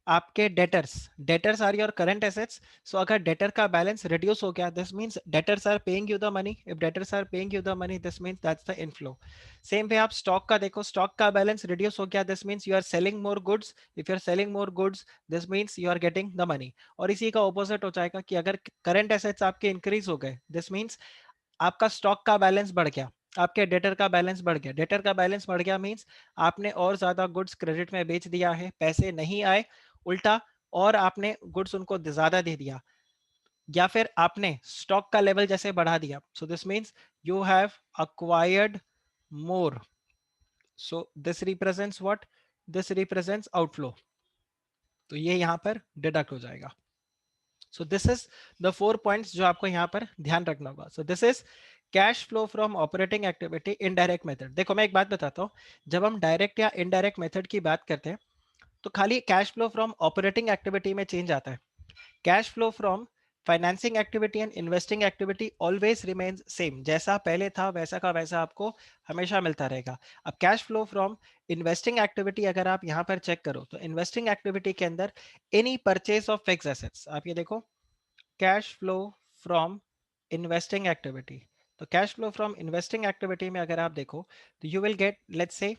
S1: आपके debtors, debtors are your current assets. So अगर debtor का balance reduce हो गया, this means debtors are paying you the money. If debtors are paying you the money, this means that's the inflow. Same way आप stock का देखो, stock का balance reduce हो गया, this means you are selling more goods. If you are selling more goods, this means you are getting the money. और इसी का opposite हो जाएगा कि अगर करंट एसेट्स आपके इंक्रीज हो गए, दिस मींस आपका स्टॉक का बैलेंस बढ़ गया, आपके डेटर का बैलेंस बढ़ गया। डेटर का बैलेंस बढ़ गया मींस आपने और ज्यादा गुड्स क्रेडिट में बेच दिया है, पैसे नहीं आए, उल्टा और आपने गुड्स उनको ज्यादा दे दिया, या फिर आपने स्टॉक का लेवल जैसे बढ़ा दिया। So this means you have acquired more. So this represents what? This represents outflow. तो ये यहां पर डिडक्ट हो जाएगा। So this is the 4 points जो आपको यहाँ पर ध्यान रखना होगा। सो this is cash flow from operating activity in direct method. देखो मैं एक बात बताता हूँ, जब हम डायरेक्ट या इनडायरेक्ट मेथड की बात करते हैं तो खाली cash flow from operating activity में चेंज आता है। Cash flow from financing activity and investing activity always remains same, जैसा पहले था वैसा का वैसा आपको हमेशा मिलता रहेगा। अब cash flow from investing activity अगर आप यहाँ पर चेक करो तो इन्वेस्टिंग एक्टिविटी के अंदर any purchase of fix assets, आप ये देखो cash flow from investing activity. तो cash flow from investing activity में अगर आप देखो तो you will get let's say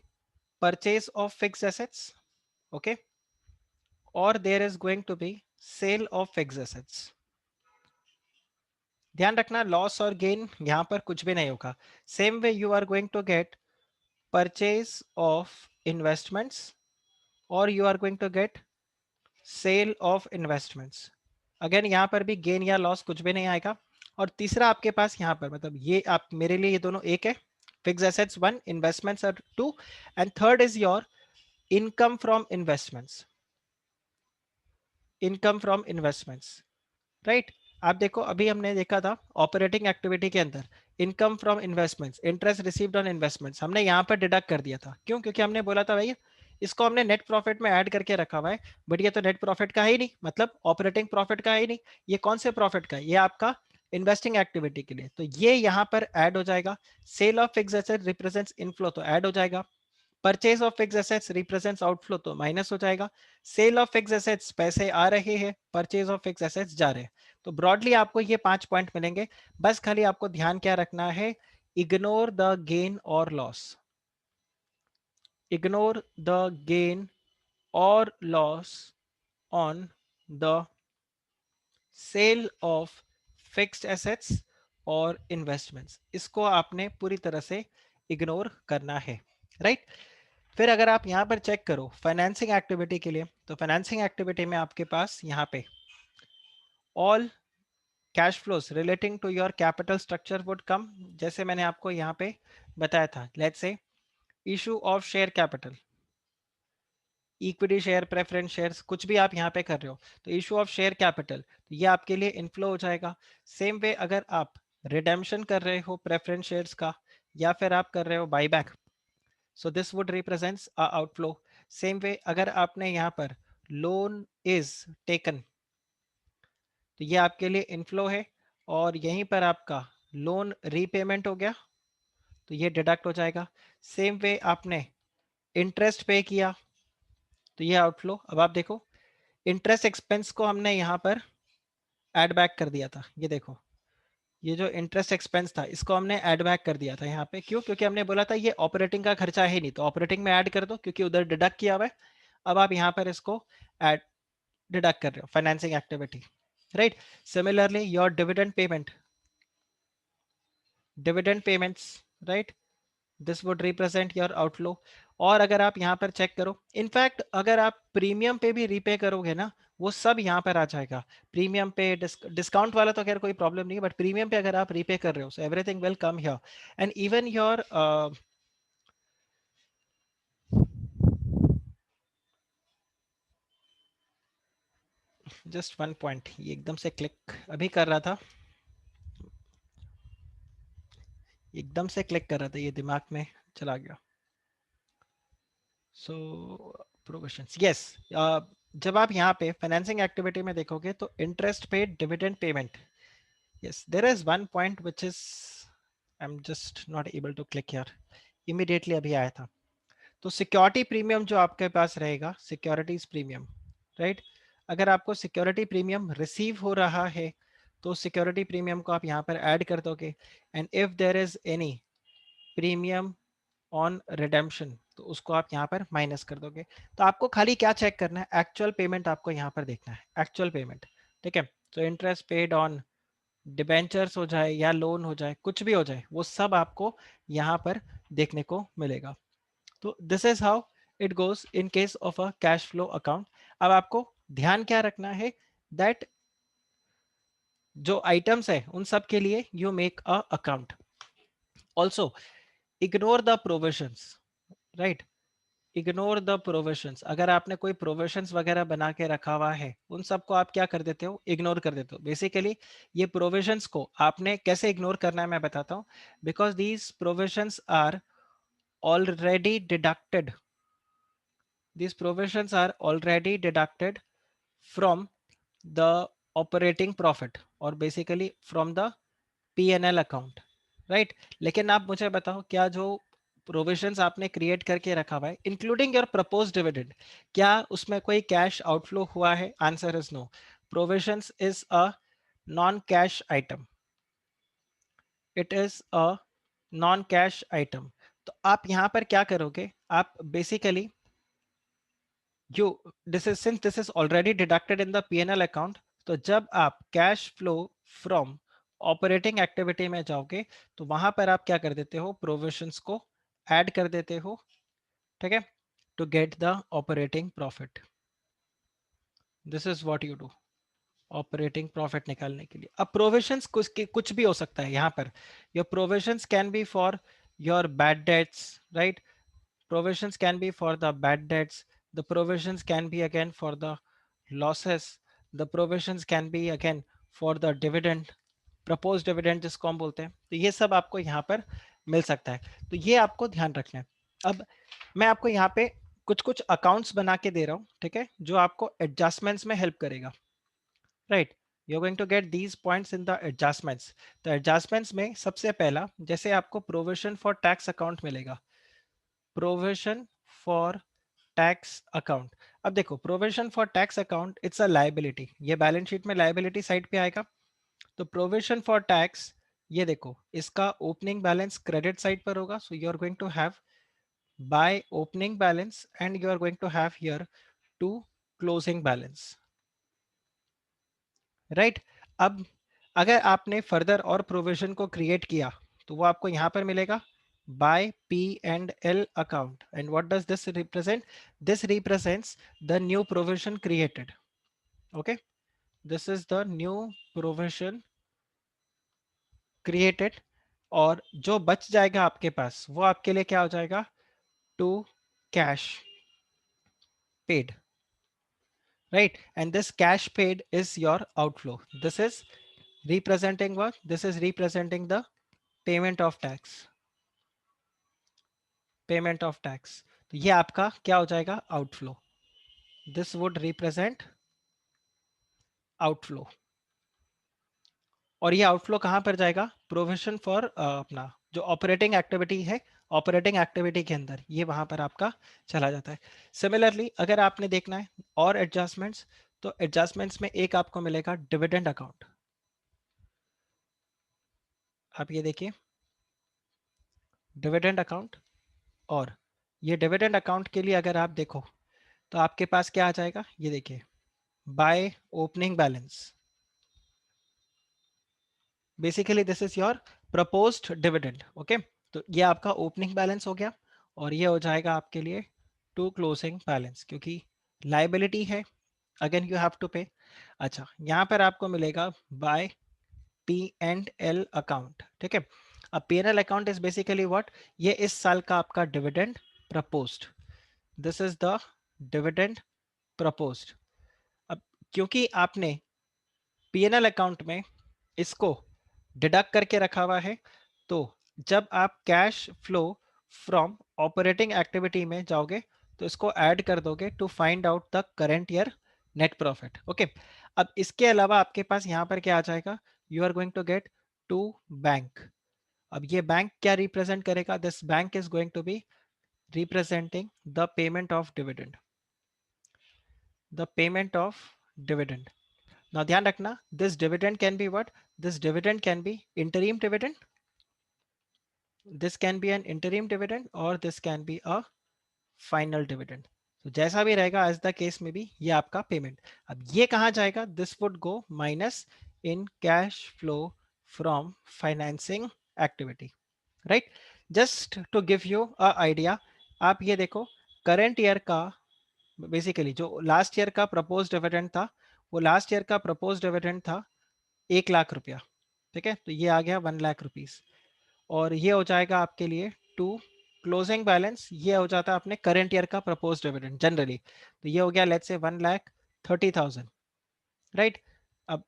S1: purchase of fix assets, okay, और there is going to be sale of fix assets. ध्यान रखना लॉस और गेन यहां पर कुछ भी नहीं होगा। Same way you are going to get purchase of investments और you are going to get sale of investments. Again यहाँ पर भी गेन या लॉस कुछ भी नहीं आएगा। और तीसरा आपके पास यहाँ पर मतलब ये आप मेरे लिए ये दोनों एक है, fix assets one, investments are two, and third is your income from investments. Income from investments, right. आप देखो अभी हमने देखा था ऑपरेटिंग एक्टिविटी के अंदर income from investments, interest received on investments हमने यहाँ पर डिडक्ट कर दिया था। क्यों? क्योंकि हमने बोला था भाई इसको हमने नेट प्रॉफिट में ऐड करके रखा हुआ है, बट ये तो नेट प्रॉफिट का है ही नहीं, मतलब ऑपरेटिंग प्रॉफिट का है ही नहीं। ये कौन से प्रॉफिट का है? ये आपका इन्वेस्टिंग एक्टिविटी के लिए, तो ये यहाँ पर ऐड हो जाएगा। Sale of fix asset represents inflow, तो ऐड हो जाएगा। Purchase of fix assets represents outflow, तो माइनस हो जाएगा। सेल ऑफ फिक्स एसेट्स पैसे आ रहे हैं, परचेज ऑफ फिक्स एसेट्स जा रहे हैं। तो ब्रॉडली आपको ये 5 पॉइंट मिलेंगे। बस खाली आपको ध्यान क्या रखना है, इग्नोर द गेन और लॉस, इग्नोर द गेन और loss on the sale of fixed assets और इन्वेस्टमेंट्स, इसको आपने पूरी तरह से इग्नोर करना है, राइट। फिर अगर आप यहां पर चेक करो फाइनेंसिंग एक्टिविटी के लिए, तो फाइनेंसिंग एक्टिविटी में आपके पास यहाँ पे all cash flows relating to your capital structure would come. जैसे मैंने आपको यहाँ पे बताया था, let's say issue of share capital, equity share, preference shares, कुछ भी आप यहाँ पे कर रहे हो तो इशू ऑफ शेयर कैपिटल, तो ये आपके लिए इनफ्लो हो जाएगा। सेम वे अगर आप रिडेम्पशन कर रहे हो प्रेफरेंस शेयर्स का, या फिर आप कर रहे हो buyback, so this would represents a outflow. Same way अगर आपने यहाँ पर लोन इज टेकन, तो ये आपके लिए इनफ्लो है। और यहीं पर आपका लोन रीपेमेंट हो गया, तो ये डिडक्ट हो जाएगा। सेम वे आपने इंटरेस्ट पे किया, तो ये आउटफ्लो। अब आप देखो इंटरेस्ट एक्सपेंस को हमने यहाँ पर ऐड बैक कर दिया था, ये देखो ये जो इंटरेस्ट एक्सपेंस था इसको हमने ऐड बैक कर दिया था यहाँ पे। क्यों? क्योंकि हमने बोला था ये ऑपरेटिंग का खर्चा है नहीं, तो ऑपरेटिंग में ऐड कर दो क्योंकि उधर डिडक्ट किया हुआ है। अब आप यहाँ पर इसको ऐड डिडक्ट कर रहे हो financing activity, right. Similarly your dividend payment, dividend payments, right, this would represent your outflow. और अगर आप यहाँ पर चेक करो, इनफैक्ट अगर आप प्रीमियम पे भी रीपे करोगे ना, वो सब यहाँ पर आ जाएगा। प्रीमियम पे डिस्काउंट वाला तो खैर कोई प्रॉब्लम नहीं है, बट प्रीमियम पे अगर आप रीपे कर रहे हो, so everything will come here. And even your just one point, ये एकदम से क्लिक अभी कर रहा था, एकदम से क्लिक कर रहा था, ये दिमाग में चला गया। सो प्रोविजंस, यस, जब आप यहाँ पे फाइनेंसिंग एक्टिविटी में देखोगे तो इंटरेस्ट पे dividend payment, yes, there is one point which is I'm just not able to click here, immediately अभी आया था। तो सिक्योरिटी प्रीमियम जो आपके पास रहेगा, सिक्योरिटीज प्रीमियम, राइट। अगर आपको सिक्योरिटी प्रीमियम रिसीव हो रहा है तो सिक्योरिटी प्रीमियम को आप यहाँ पर ऐड कर दोगे, and if there is any premium on redemption तो उसको आप यहाँ पर माइनस कर दोगे। तो आपको खाली क्या चेक करना है, एक्चुअल पेमेंट आपको यहाँ पर देखना है, एक्चुअल पेमेंट। ठीक है, तो इंटरेस्ट पेड ऑन डिबेंचर्स हो जाए या लोन हो जाए, कुछ भी हो जाए, वो सब आपको यहाँ पर देखने को मिलेगा। तो this is how it goes in case of a cash flow account. अब आपको ध्यान क्या रखना है, दैट जो आइटम्स है उन सब के लिए you make a account. Also ignore the provisions, right, ignore the provisions. अगर आपने कोई प्रोविजंस वगैरह बना के रखा हुआ है उन सबको आप क्या कर देते हो, इग्नोर कर देते हो। बेसिकली ये प्रोविजंस को आपने कैसे इग्नोर करना है मैं बताता हूँ। Because these provisions are already deducted, these provisions are already deducted from the operating profit और basically from the P&L account, right? लेकिन आप मुझे बताओ क्या जो प्रोविजंस आपने क्रिएट करके रखा हुआ है इंक्लूडिंग योर प्रपोज डिविडेंड, क्या उसमें कोई कैश आउटफ्लो हुआ है? Answer is no. Provisions is a non cash item, it is a non cash item. तो आप यहां पर क्या करोगे, आप basically you this is since this is already deducted in the P&L account, तो जब आप cash flow from operating activity में जाओगे तो वहां पर आप क्या कर देते हो, प्रोविजंस को ऐड कर देते हो। ठीक है, to get the operating profit, this is what you do, operating profit निकालने के लिए। अब प्रोविजंस कुछ भी हो सकता है यहाँ पर। Your provisions can be for your bad debts, right, provisions can be for the bad debts, the provisions can be again for the losses, the provisions can be again for the dividend, proposed dividend जिसको हम बोलते हैं। तो ये सब आपको यहाँ पर मिल सकता है, तो ये आपको ध्यान रखना है। अब मैं आपको यहाँ पे कुछ कुछ अकाउंट्स बना के दे रहा हूँ, ठीक है, जो आपको एडजस्टमेंट्स में हेल्प करेगा, right. You are going to get these points in the adjustments. तो एडजस्टमेंट्स में सबसे पहला, जैसे आपको प्रोविजन फॉर टैक्स अकाउंट मिलेगा, प्रोविजन फॉर टैक्स अकाउंट। अब देखो provision for tax account it's a liability, ये बैलेंस शीट में लायबिलिटी साइड पे आएगा। तो प्रोविजन फॉर टैक्स, ये देखो इसका ओपनिंग बैलेंस क्रेडिट साइड पर होगा, so you are going to have by opening balance and you are going to have here to closing balance, right. अब अगर आपने फर्दर और प्रोविजन को क्रिएट किया तो वो आपको यहां पर मिलेगा by P and L account. And what does this represent, this represents the new provision created, okay, this is the new provision created. और जो बच जाएगा आपके पास वो आपके लिए क्या हो जाएगा, to cash paid, right, and this cash paid is your outflow. This is representing what, this is representing the payment of tax, payment of tax. तो ये आपका क्या हो जाएगा, outflow, this would represent outflow. और ये आउटफ्लो कहां पर जाएगा, प्रोविजन फॉर अपना जो ऑपरेटिंग एक्टिविटी है, ऑपरेटिंग एक्टिविटी के अंदर ये वहां पर आपका चला जाता है। सिमिलरली अगर आपने देखना है और एडजस्टमेंट्स, तो एडजस्टमेंट्स में एक आपको मिलेगा डिविडेंड अकाउंट। आप ये देखिए डिविडेंड अकाउंट, और ये डिविडेंड अकाउंट के लिए अगर आप देखो तो आपके पास क्या आ जाएगा, ये देखिए bye opening balance, basically this is your proposed dividend, okay. तो ये आपका ओपनिंग बैलेंस हो गया, और ये हो जाएगा आपके लिए टू क्लोजिंग बैलेंस, क्योंकि लाइबिलिटी है, again you have to pay. अच्छा, यहाँ पर आपको मिलेगा by P and L account, ठीक है। अब P N L account is basically what, ये इस साल का आपका dividend proposed, this is the dividend proposed. अब क्योंकि आपने पीएनएल अकाउंट में इसको डिडक्ट करके रखा हुआ है, तो जब आप cash flow from operating activity में जाओगे तो इसको ऐड कर दोगे to find out the current year net profit, okay. अब इसके अलावा आपके पास यहां पर क्या आ जाएगा, you are going to get to bank. अब ये बैंक क्या रिप्रेजेंट करेगा, this bank is going to be representing the payment of dividend, the payment of dividend. Now ध्यान रखना, this dividend can be what, this dividend can be interim dividend, this can be an interim dividend or this can be a final dividend. तो जैसा भी रहेगा as the case में भी ये आपका पेमेंट. अब ये कहाँ जाएगा, this would go minus in cash flow from financing activity, right. Just to give you a idea, आप ये देखो करंट ईयर का बेसिकली जो लास्ट ईयर का प्रपोज डिविडेंड था, वो लास्ट ईयर का प्रपोज डिविडेंड था 1 लाख रुपया. ठीक है, तो ये आ गया 1 लाख रुपीज. और ये हो जाएगा आपके लिए टू क्लोजिंग बैलेंस, ये हो जाता है अपने करंट ईयर का प्रपोज डिविडेंड जनरली. तो ये हो गया लेट्स से 1,30,000, राइट. अब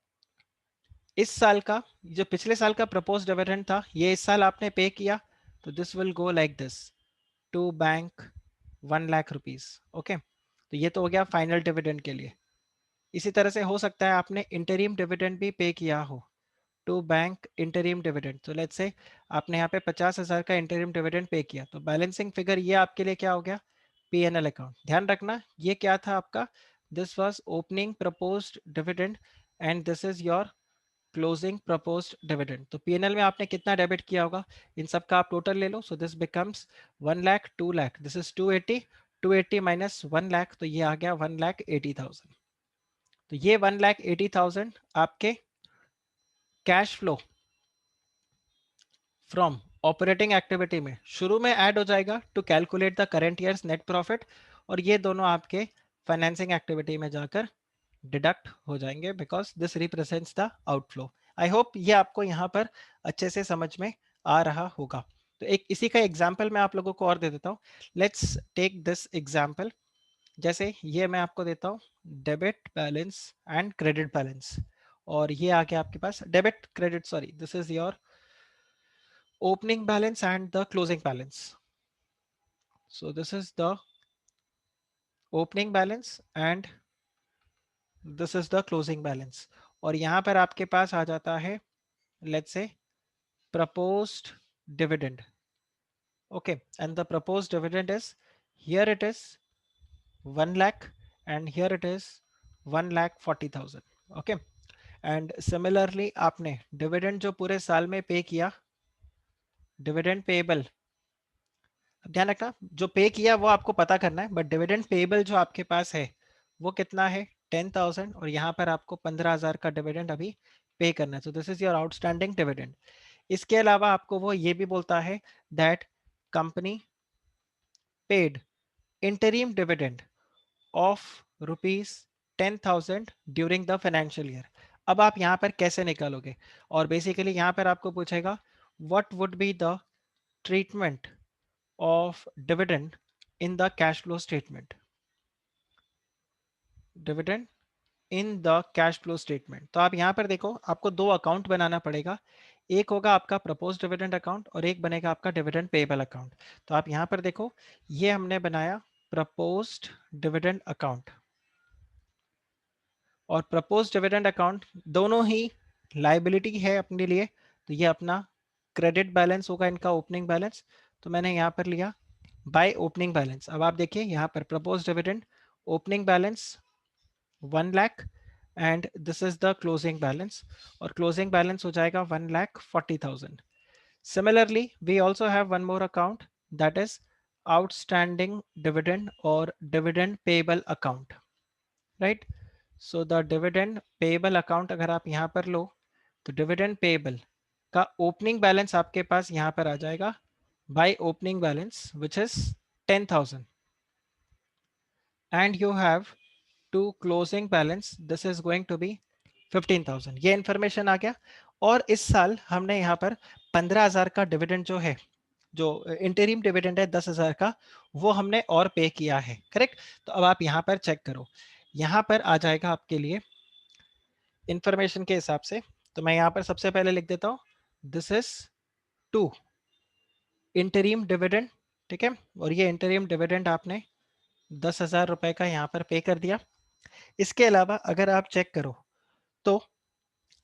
S1: इस साल का, जो पिछले साल का प्रपोज डिविडेंड था, ये इस साल आपने पे किया, तो this will go like this to bank 1 lakh rupees. Okay, तो ये तो हो गया फाइनल डिविडेंड के लिए. इसी तरह से हो सकता है आपने इंटरिम डिविडेंड भी पे किया हो टू बैंक इंटरिम डिविडेंड. तो लेट्स से आपने यहाँ पे 50,000 का इंटरिम डिविडेंड पे किया, तो बैलेंसिंग फिगर ये आपके लिए क्या हो गया, पीएनएल अकाउंट. ध्यान रखना ये क्या था आपका, this was opening proposed dividend and this is your closing proposed dividend. तो पीएनएल में आपने कितना डेबिट किया होगा, इन सब का आप टोटल ले लो. So this becomes 1 lakh, 2 lakh, this is 280, 280 minus 1 lakh, तो ये आ गया 1,80,000. तो ये 1,80,000 आपके cash flow from operating activity में शुरू में ऐड हो जाएगा to calculate the current year's net profit, और ये दोनों आपके फाइनेंसिंग एक्टिविटी में जाकर डिडक्ट हो जाएंगे because this represents the outflow. I hope ये आपको यहाँ पर अच्छे से समझ में आ रहा होगा. तो एक इसी का एग्जाम्पल मैं आप लोगों को और दे देता हूँ. Let's take this example. जैसे ये मैं आपको देता हूँ debit balance and credit balance, और ये आ गया आपके पास debit credit, sorry, this is your opening balance and the closing balance. So this is the opening balance and this is the closing balance. और यहाँ पर आपके पास आ जाता है let's say proposed dividend. Okay, and the proposed dividend is, here it is 1 lakh and here it is 1,40,000. Okay, and similarly आपने dividend जो पूरे साल में पे किया, dividend payable, ध्यान रखना जो पे किया वो आपको पता करना है, बट डिविडेंड पेबल जो आपके पास है वो कितना है 10,000, और यहाँ पर आपको 15,000 का डिविडेंड अभी पे करना है. So this is your outstanding dividend. इसके अलावा आपको वो ये भी बोलता है that company paid interim dividend of ₹10,000 during the financial year. अब आप यहाँ पर कैसे निकालोगे, और बेसिकली यहाँ पर आपको पूछेगा what would be the treatment of dividend in the cash flow statement. Dividend in the cash flow statement. तो आप यहाँ पर देखो आपको दो अकाउंट बनाना पड़ेगा. एक होगा आपका प्रपोज डिविडेंड अकाउंट और एक बनेगा आपका डिविडेंड पेबल अकाउंट. तो आप यहाँ पर देखो ये हमने बनाया प्रपोज्ड डिविडेंड अकाउंट, और प्रपोज डिविडेंड अकाउंट दोनों ही लाइबिलिटी है अपने लिए. तो ये अपना क्रेडिट बैलेंस होगा इनका ओपनिंग बैलेंस, तो मैंने यहाँ पर लिया बाय ओपनिंग बैलेंस. अब आप देखिए यहाँ पर propose dividend opening balance 1 lakh and this is the closing balance, और क्लोजिंग बैलेंस हो जाएगा 1,40,000. Similarly we also have one more account that is outstanding dividend और dividend payable account, right. So the dividend payable account अगर आप यहाँ पर लो तो डिविडेंड पेबल का ओपनिंग बैलेंस आपके पास यहाँ पर आ जाएगा by opening balance which is 10,000 and you have to closing balance, this is going to be 15,000. ये इंफॉर्मेशन आ गया. और इस साल हमने यहाँ पर 15,000 का डिविडेंड जो है, जो इंटरिम डिविडेंड है 10,000 का, वो हमने और पे किया है, करेक्ट. तो अब आप यहाँ पर चेक करो, यहाँ पर आ जाएगा आपके लिए इंफॉर्मेशन के हिसाब से. तो मैं यहाँ पर सबसे पहले लिख देता हूँ this is to interim dividend, ठीक है. और ये इंटरिम डिविडेंड आपने 10,000 रुपए का यहाँ पर पे कर दिया. इसके अलावा अगर आप चेक करो तो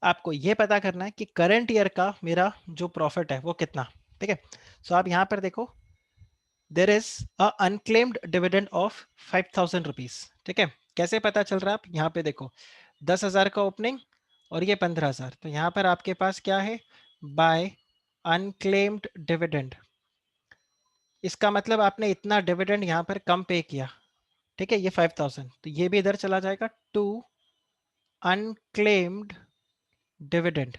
S1: आपको ये पता करना है कि करंट ईयर का मेरा जो प्रॉफिट है वो कितना, ठीक है. सो आप यहाँ पर देखो there is a unclaimed dividend of 5,000 rupees, ठीक है. कैसे पता चल रहा है? आप यहाँ पे देखो 10,000 का ओपनिंग और ये 15,000, तो यहाँ पर आपके पास क्या है? By unclaimed dividend. इसका मतलब आपने इतना डिविडेंड यहाँ पर कम पे किया, ठीक है, ये 5,000, तो ये भी इधर चला जाएगा टू अनक्लेम्ड डिविडेंड।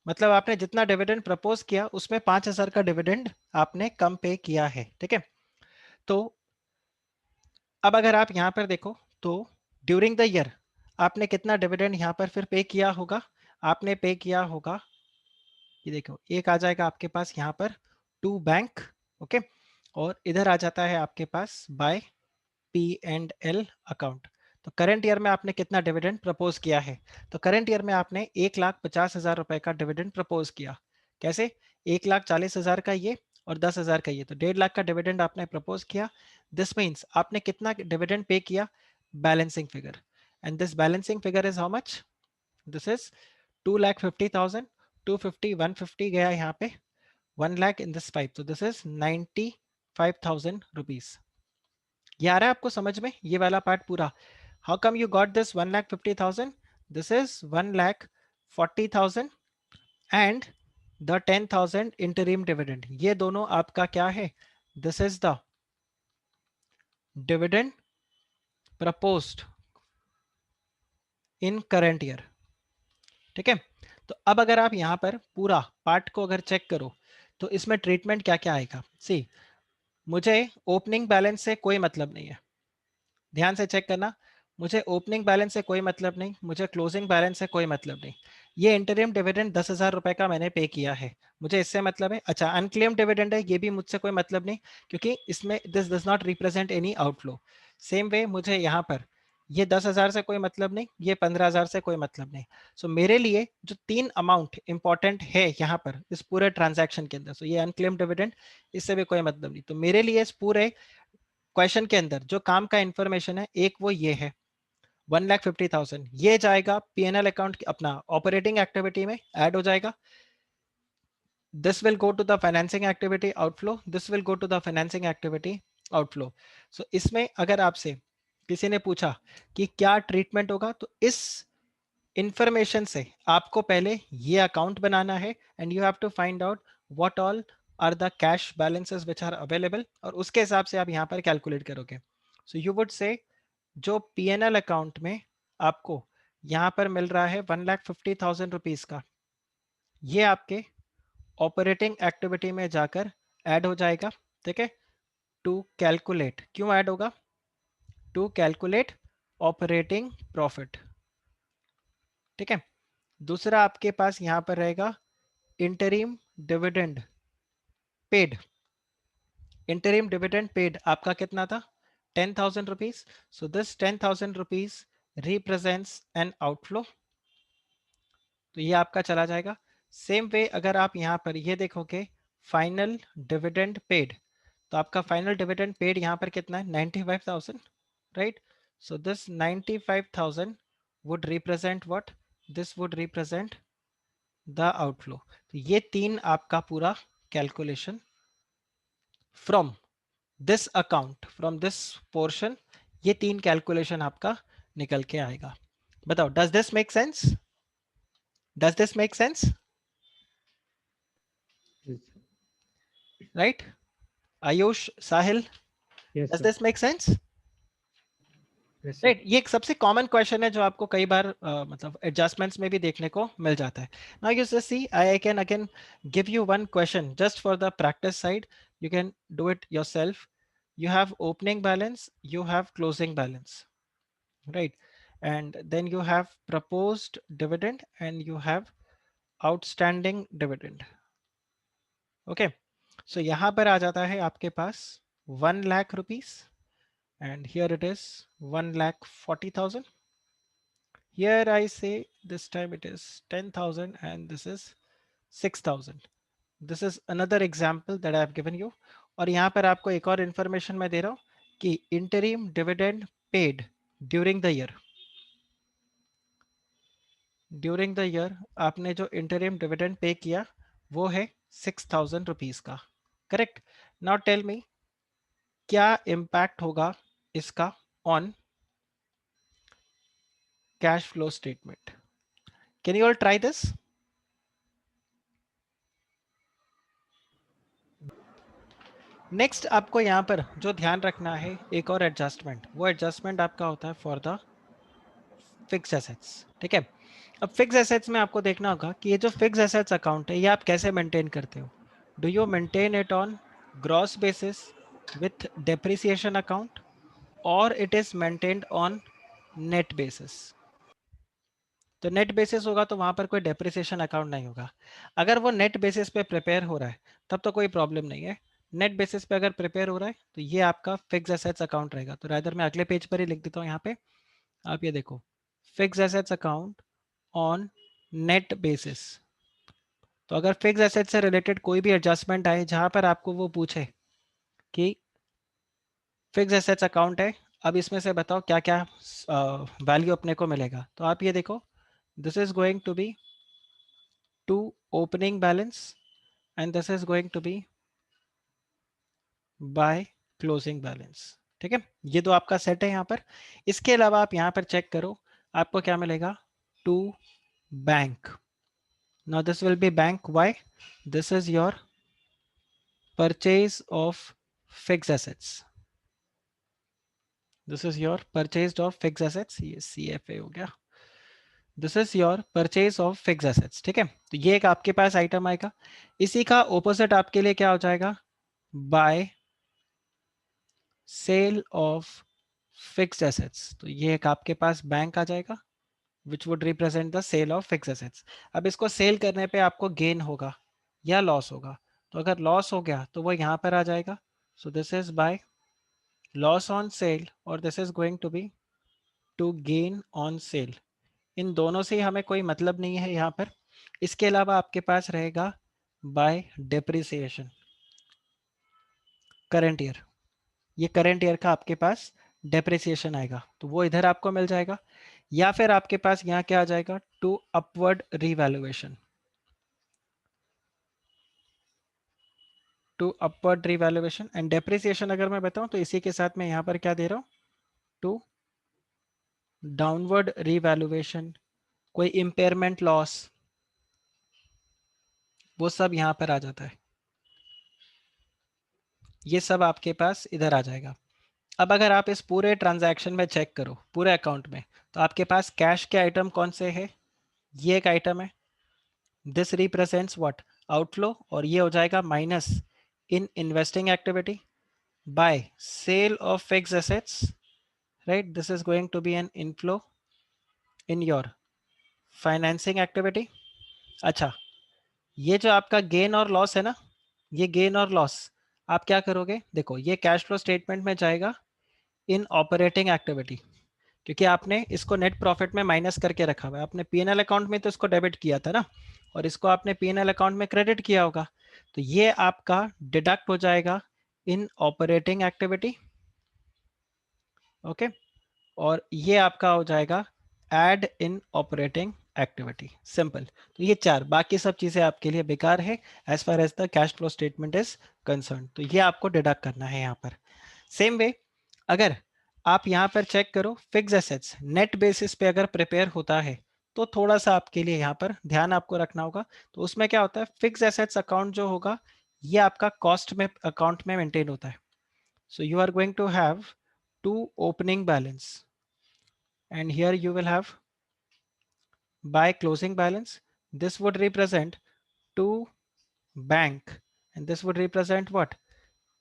S1: मतलब आपने जितना डिविडेंड प्रपोज किया उसमें 5,000 का डिविडेंड आपने कम पे किया है, ठीक है। तो अब अगर आप यहाँ पर देखो तो ड्यूरिंग द ईयर आपने कितना डिविडेंड यहाँ पर फिर पे किया होगा? आपने पे किया होगा, ये देखो एक आ जाएगा आपके पास यहाँ पर टू बैंक, ओके, और इधर आ जाता है आपके पास by P and L account. तो करंट ईयर में आपने कितना डिविडेंड प्रपोज किया है? तो करंट ईयर में आपने 1,50,000 रुपए का डिविडेंड प्रपोज किया। कैसे? 1,40,000 का ये और 10,000 का ये, तो 1.5 लाख का डिविडेंड आपने प्रपोज किया। दिस मीन्स आपने कितना डिविडेंड पे किया? Balancing figure. And this balancing figure is how much? This is 2,50,000, 250, 150 गया यहाँ पे, 1 लाख इन दिस पाइप, तो दिस इज 95,000 रुपीज। ये आ रहा है आपको समझ में ये वाला पार्ट पूरा? How come you got this 1,50,000? This is 1,40,000 and the 10,000 interim dividend, ये दोनों आपका क्या है? This is the dividend proposed in current year, ठीक है। तो अब अगर आप यहां पर पूरा पार्ट को अगर चेक करो तो इसमें ट्रीटमेंट क्या क्या आएगा? सी, मुझे ओपनिंग बैलेंस से कोई मतलब नहीं है, ध्यान से चेक करना। मुझे ओपनिंग बैलेंस से कोई मतलब नहीं, मुझे क्लोजिंग बैलेंस से कोई मतलब नहीं। ये इंटरिम डिविडेंड 10,000 रुपए का मैंने पे किया है, मुझे इससे मतलब है। अच्छा, अनक्लेम डिविडेंड है, ये भी मुझसे कोई मतलब नहीं, क्योंकि इसमें this does not represent any outflow. Same way मुझे यहाँ पर ये 10,000 से कोई मतलब नहीं, ये 15,000 से कोई मतलब नहीं। सो मेरे लिए जो तीन अमाउंट इंपॉर्टेंट है यहाँ पर इस पूरे ट्रांजैक्शन के अंदर, सो ये अनक्लेम डिविडेंड, इससे भी कोई मतलब नहीं। तो मेरे लिए इस पूरे क्वेश्चन के अंदर जो काम का इंफॉर्मेशन है, एक वो ये है 1,50,000, ये जाएगा पीएनएल अकाउंट अपना ऑपरेटिंग एक्टिविटी में ऐड हो जाएगा। This will go to the financing activity outflow, this will go to the financing activity outflow. So इसमें अगर आपसे किसी ने पूछा कि क्या ट्रीटमेंट होगा, तो इस इंफॉर्मेशन से आपको पहले ये अकाउंट बनाना है and you have to find out what all are the cash balances which are available, और उसके हिसाब से आप यहाँ पर कैलकुलेट करोगे। सो यू वुड से जो पीएनएल अकाउंट में आपको यहाँ पर मिल रहा है 1,50,000 रुपीज का, ये आपके ऑपरेटिंग एक्टिविटी में जाकर ऐड हो जाएगा, ठीक है। टू कैलकुलेट, क्यों ऐड होगा? टू कैलकुलेट ऑपरेटिंग प्रॉफिट, ठीक है। दूसरा आपके पास यहां पर रहेगा interim dividend paid. Interim dividend paid आपका कितना था? 10,000 rupees. So this 10,000 rupees represents an outflow, तो ये आपका चला जाएगा। सेम वे अगर आप यहाँ पर ये देखोगे फाइनल डिविडेंड पेड, तो आपका फाइनल डिविडेंड पेड यहाँ पर कितना है? 95,000, right. So this 95,000 would represent what? This would represent the outflow. तो ये तीन आपका पूरा calculation from this account, from this portion, ये तीन कैलकुलेशन आपका निकल के आएगा। बताओ, does this make sense? Does this make sense?
S2: Yes,
S1: right? Ayush, Sahil,
S2: yes,
S1: does
S2: sir.
S1: This make sense?
S2: Yes, sir.
S1: Right, ये एक सबसे कॉमन क्वेश्चन है जो आपको कई बार मतलब एडजस्टमेंट्स में भी देखने को मिल जाता है। Now you just see, I can again give you one question just for the practice side, you can do it yourself. You have opening balance, you have closing balance, right? And then you have proposed dividend and you have outstanding dividend, okay? So यहाँ पर आ जाता है आपके पास 1 lakh rupees and here it is 1,40,000. Here I say this time it is 10,000 and this is 6,000. This is another example that I have given you. और यहाँ पर आपको एक और information मैं दे रहा हूँ कि interim dividend paid during the year. During the year आपने जो interim dividend pay किया वो है 6,000 रुपीज का, करेक्ट? Now tell me क्या impact होगा इसका on cash flow statement. Can you all try this? Next आपको यहाँ पर जो ध्यान रखना है एक और एडजस्टमेंट, वो एडजस्टमेंट आपका होता है फॉर द फिक्स एसेट्स। ठीक है, अब फिक्स एसेट्स में आपको देखना होगा कि ये जो फिक्स एसेट्स अकाउंट है ये आप कैसे मेंटेन करते हो। Do you maintain it on gross basis with depreciation account और it is maintained on net basis? तो नेट बेसिस होगा तो वहां पर कोई डेप्रिसिएशन अकाउंट नहीं होगा। अगर वो नेट बेसिस पे प्रिपेयर हो रहा है तब तो कोई प्रॉब्लम नहीं है। नेट बेसिस पे अगर प्रिपेयर हो रहा है तो ये आपका फिक्स एसेट्स अकाउंट रहेगा। तो रादर मैं अगले पेज पर ही लिख देता हूँ यहाँ पे, आप ये देखो, fix assets account on net basis. तो अगर फिक्स एसेट से रिलेटेड कोई भी एडजस्टमेंट आए जहां पर आपको वो पूछे कि फिक्स एसेट्स अकाउंट है, अब इसमें से बताओ क्या क्या वैल्यू अपने को मिलेगा, तो आप ये देखो, this is going to be to opening balance and this is going to be by closing balance. ठीक है, ये दो आपका सेट है यहाँ पर। इसके अलावा आप यहाँ पर चेक करो, आपको क्या मिलेगा, to bank. Now this will be bank, why? This is your purchase of fix assets. This is your purchase of fix assets, ये CFA हो गया। This is your purchase of fix assets. ठीक है, तो ये एक आपके पास आइटम आएगा। इसी का ऑपोजिट आपके लिए क्या हो जाएगा, by sale of fixed assets. तो ये एक आपके पास बैंक आ जाएगा which would represent the sale of fixed assets. अब इसको सेल करने पे आपको गेन होगा या लॉस होगा, तो अगर लॉस हो गया तो वो यहाँ पर आ जाएगा। So this is by loss on sale और this is going to be to gain on sale. इन दोनों से हमें कोई मतलब नहीं है यहाँ पर। इसके अलावा आपके पास रहेगा बाय डेप्रिसिएशन करंट ईयर। ये करंट ईयर का आपके पास डेप्रिसिएशन आएगा तो वो इधर आपको मिल जाएगा। या फिर आपके पास यहाँ क्या आ जाएगा, to upward revaluation. To upward revaluation and depreciation अगर मैं बताऊं तो इसी के साथ मैं यहाँ पर क्या दे रहा हूँ, टू डाउनवर्ड रिवैल्यूएशन, कोई इम्पेयरमेंट लॉस, वो सब यहाँ पर आ जाता है। ये सब आपके पास इधर आ जाएगा। अब अगर आप इस पूरे ट्रांजैक्शन में चेक करो पूरे अकाउंट में, तो आपके पास कैश के आइटम कौन से है, ये एक आइटम है, दिस रिप्रेजेंट्स व्हाट, आउटफ्लो, और ये हो जाएगा minus in investing activity by sale of fixed assets, right? This is going to be an inflow in your financing activity. अच्छा, ये जो आपका गेन और लॉस है ना, ये गेन और लॉस आप क्या करोगे, देखो ये कैश फ्लो स्टेटमेंट में जाएगा इन ऑपरेटिंग एक्टिविटी, क्योंकि आपने इसको नेट प्रॉफिट में माइनस करके रखा हुआ है। आपने P&L अकाउंट में तो इसको डेबिट किया था ना, और इसको आपने P&L अकाउंट में क्रेडिट किया होगा, तो ये आपका डिडक्ट हो जाएगा इन ऑपरेटिंग एक्टिविटी। ओके, और ये आपका हो जाएगा add in operating activity. Simple. तो ये चार, बाकी सब चीजें आपके लिए बेकार है as far as the cash flow statement is concern, तो ये आपको डिडक्ट करना है यहाँ पर। सेम वे अगर आप यहाँ पर चेक करो, फिक्स एसेट्स नेट बेसिस पे अगर प्रिपेयर होता है तो थोड़ा सा आपके लिए यहाँ पर ध्यान आपको रखना होगा। तो उसमें क्या होता है, फिक्स एसेट्स अकाउंट जो होगा ये आपका कॉस्ट में अकाउंट में मेंटेन होता है। So you are going to have to opening balance and here you will have by closing balance. This would represent to bank and this would represent what,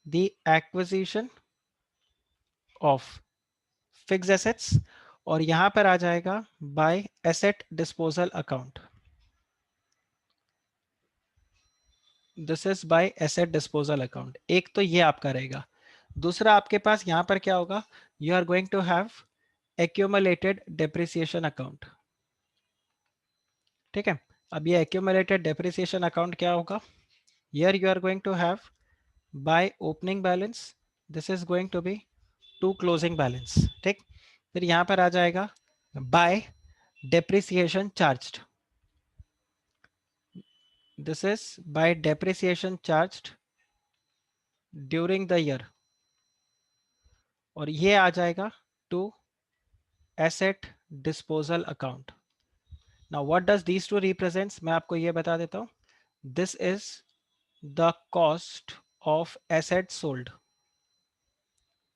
S1: the acquisition of fixed assets, और यहां पर आ जाएगा by asset disposal account. This is by asset disposal account। एक तो ये आपका रहेगा। दूसरा आपके पास यहां पर क्या होगा, you are going to have accumulated depreciation account। ठीक है, अब ये accumulated depreciation account क्या होगा, here you are going to have by opening balance, this is going to be to closing balance। ठीक, फिर यहां पर आ जाएगा by depreciation charged, this is by depreciation charged during the year, और ये आ जाएगा to asset disposal account. Now what does these two represents, मैं आपको ये बता देता हूँ. This is the cost of asset sold.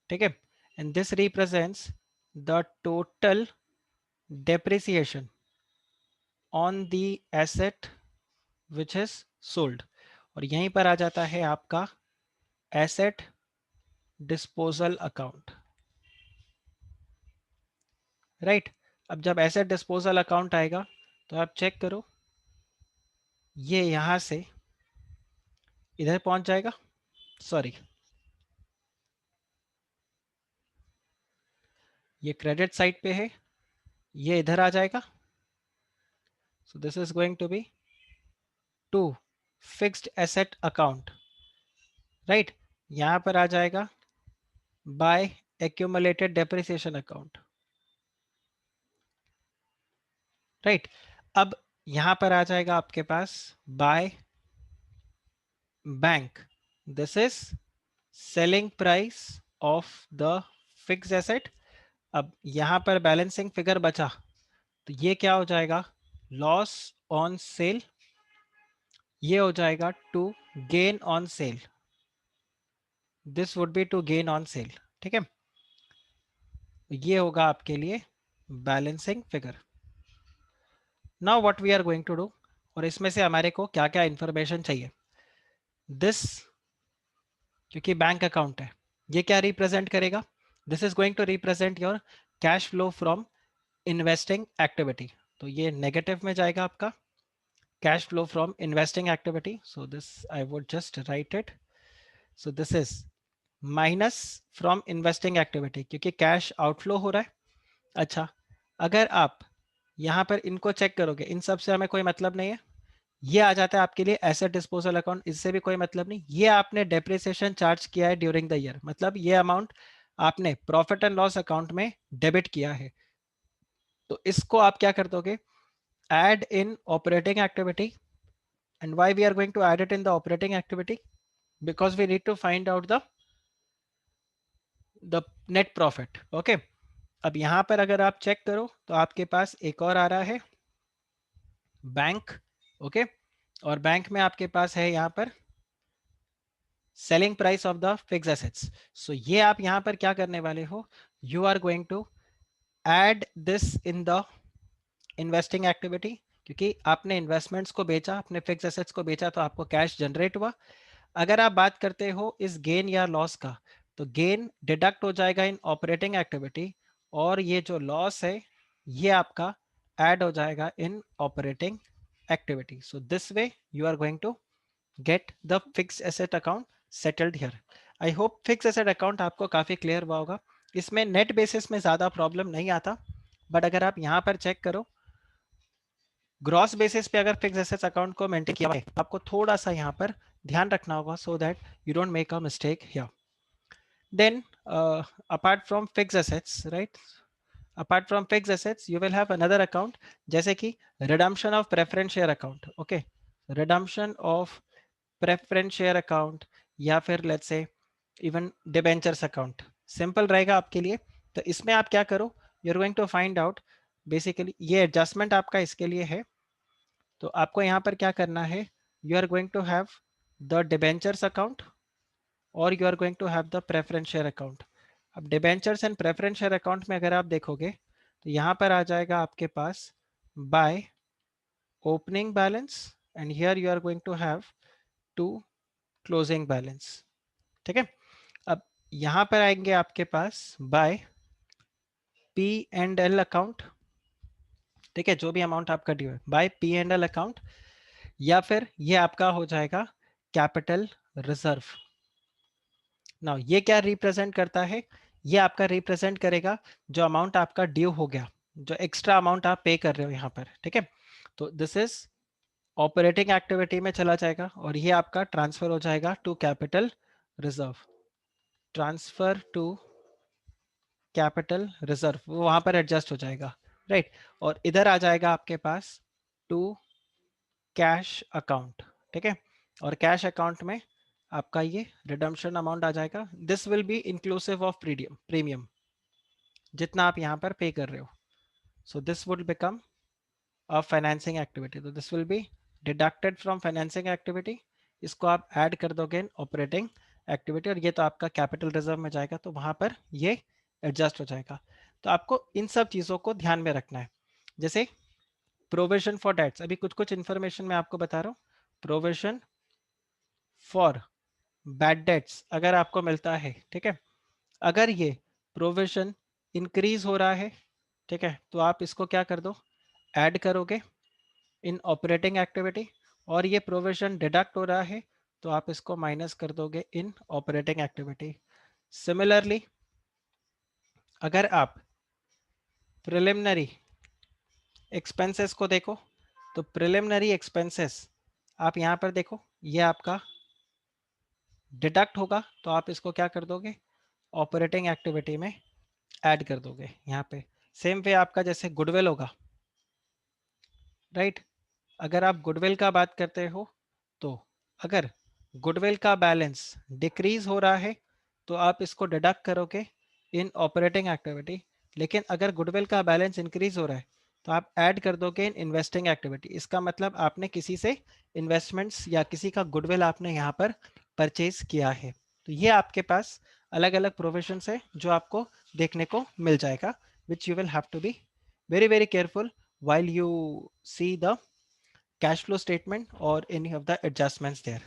S1: ठीक है. And this represents the total depreciation on the asset which is sold. और यहीं पर आ जाता है आपका एसेट डिस्पोजल अकाउंट. राइट. अब जब एसेट डिस्पोजल अकाउंट आएगा तो आप चेक करो, ये यहां से इधर पहुंच जाएगा. सॉरी, ये क्रेडिट साइड पे है, ये इधर आ जाएगा. So this is going to be to fixed asset account. Right. यहां पर आ जाएगा by accumulated depreciation account. Right. अब यहां पर आ जाएगा आपके पास by bank. This is selling price of the fix asset. अब यहां पर बैलेंसिंग फिगर बचा तो ये क्या हो जाएगा, लॉस ऑन सेल. ये हो जाएगा to gain on sale. This would be to gain on sale. ठीक है. ये होगा आपके लिए balancing figure. Now what we are going to do, और इसमें से हमारे को क्या क्या इंफॉर्मेशन चाहिए. दिस, क्योंकि बैंक अकाउंट है, ये क्या रिप्रेजेंट करेगा, this is going to represent your cash flow from investing activity. तो ये नेगेटिव में जाएगा आपका cash flow from investing activity. So this I would just write it. So this is minus from investing activity, क्योंकि cash outflow हो रहा है. अच्छा, अगर आप यहां पर इनको चेक करोगे, इन सब से हमें कोई मतलब नहीं है. ये आ जाता है आपके लिए एसेट डिस्पोजल अकाउंट, इससे भी कोई मतलब नहीं. ये आपने डेप्रिसिएशन चार्ज किया है ड्यूरिंग द ईयर, मतलब ये अमाउंट आपने प्रॉफिट एंड लॉस अकाउंट में डेबिट किया है. तो इसको आप क्या कर दोगे, add in operating activity. And why we are going to add it in the operating activity, because we need to find out the net profit. Okay. अब यहां पर अगर आप चेक करो तो आपके पास एक और आ रहा है बैंक. ओके. और बैंक में आपके पास है यहां पर selling price of the fix assets. So ये आप यहां पर क्या करने वाले हो, you are going to add this in the investing activity. क्योंकि आपने इन्वेस्टमेंट्स को बेचा, अपने फिक्स एसेट्स को बेचा, तो आपको कैश जनरेट हुआ. अगर आप बात करते हो इस गेन या लॉस का, तो गेन डिडक्ट हो जाएगा इन ऑपरेटिंग एक्टिविटी, और ये जो लॉस है ये आपका ऐड हो जाएगा in operating activity. So this way you are going to get the fix asset account settled here. I hope fix asset account आपको काफी क्लियर हुआ होगा. इसमें नेट बेसिस में ज्यादा प्रॉब्लम नहीं आता, बट अगर आप यहाँ पर चेक करो, ग्रॉस बेसिस पे अगर फिक्स एसेट्स अकाउंट को मेंटेन किया है, आपको थोड़ा सा यहाँ पर ध्यान रखना होगा, so that you don't make a mistake here. Then, apart from fixed assets, right? Apart from fixed assets, you will have another account, जैसे कि redemption of preference share account. Okay, redemption of preference share account, या फिर let's say even debentures account. Simple रहेगा आपके लिए. तो इसमें आप क्या करो, you're going to find out basically ये adjustment आपका इसके लिए है. तो आपको यहाँ पर क्या करना है, you are going to have the debentures account और you are going to have the preference share account. अब debentures and preference share account में अगर आप देखोगे तो यहाँ पर आ जाएगा आपके पास by opening balance, and here you are going to have to closing balance. ठीक है. अब यहाँ पर आएंगे आपके पास by P and L account. ठीक है, जो भी अमाउंट आपका ड्यू है by P and L account, या फिर ये आपका हो जाएगा कैपिटल रिजर्व. नाउ ये क्या रिप्रेजेंट करता है, ये आपका रिप्रेजेंट करेगा जो अमाउंट आपका ड्यू हो गया, जो एक्स्ट्रा अमाउंट आप पे कर रहे हो यहाँ पर. ठीक है. तो दिस इज ऑपरेटिंग एक्टिविटी में चला जाएगा, और ये आपका ट्रांसफर हो जाएगा to capital reserve. Transfer to capital reserve, वो वहां पर एडजस्ट हो जाएगा. राइट. और इधर आ जाएगा आपके पास टू कैश अकाउंट. ठीक है. और कैश अकाउंट में आपका ये रिडम्पशन अमाउंट आ जाएगा. This will B inclusive of premium, जितना आप यहाँ पर पे कर रहे हो. So this would become a financing activity. So this will be deducted from financing activity. इसको आप ऐड कर दोगे इन ऑपरेटिंग एक्टिविटी और ये तो आपका कैपिटल रिजर्व में जाएगा, तो वहां पर ये एडजस्ट हो जाएगा। तो आपको इन सब चीजों को ध्यान में रखना है। जैसे प्रोविजन फॉर डेट्स, अभी कुछ कुछ इन्फॉर्मेशन मैं आपको बता रहा हूँ। प्रोविजन फॉर बैड डेट्स अगर आपको मिलता है, ठीक है, अगर ये प्रोविजन इंक्रीज हो रहा है, ठीक है, तो आप इसको क्या कर दो, ऐड करोगे इन ऑपरेटिंग एक्टिविटी, और ये प्रोविजन डिडक्ट हो रहा है तो आप इसको माइनस कर दोगे इन ऑपरेटिंग एक्टिविटी। सिमिलरली अगर आप प्रिलिमिनरी एक्सपेंसेस को देखो, तो प्रिलिमिनरी एक्सपेंसेस आप यहाँ पर देखो, ये आपका डिडक्ट होगा, तो आप इसको क्या कर दोगे, ऑपरेटिंग एक्टिविटी में ऐड कर दोगे यहाँ पे। सेम वे आपका जैसे गुडविल होगा, राइट, अगर आप गुडविल का बात करते हो, तो अगर गुडविल का बैलेंस डिक्रीज हो रहा है तो आप इसको डिडक्ट करोगे इन ऑपरेटिंग एक्टिविटी, लेकिन अगर गुडविल का बैलेंस इंक्रीज हो रहा है तो आप ऐड कर दोगे इन इन्वेस्टिंग एक्टिविटी। इसका मतलब आपने किसी से इन्वेस्टमेंट्स या किसी का गुडविल आपने यहाँ पर परचेज किया है। तो ये आपके पास अलग अलग प्रोविजंस है जो आपको देखने को मिल जाएगा, which you will have to be very very careful while you see the cash flow statement or any of the adjustments there.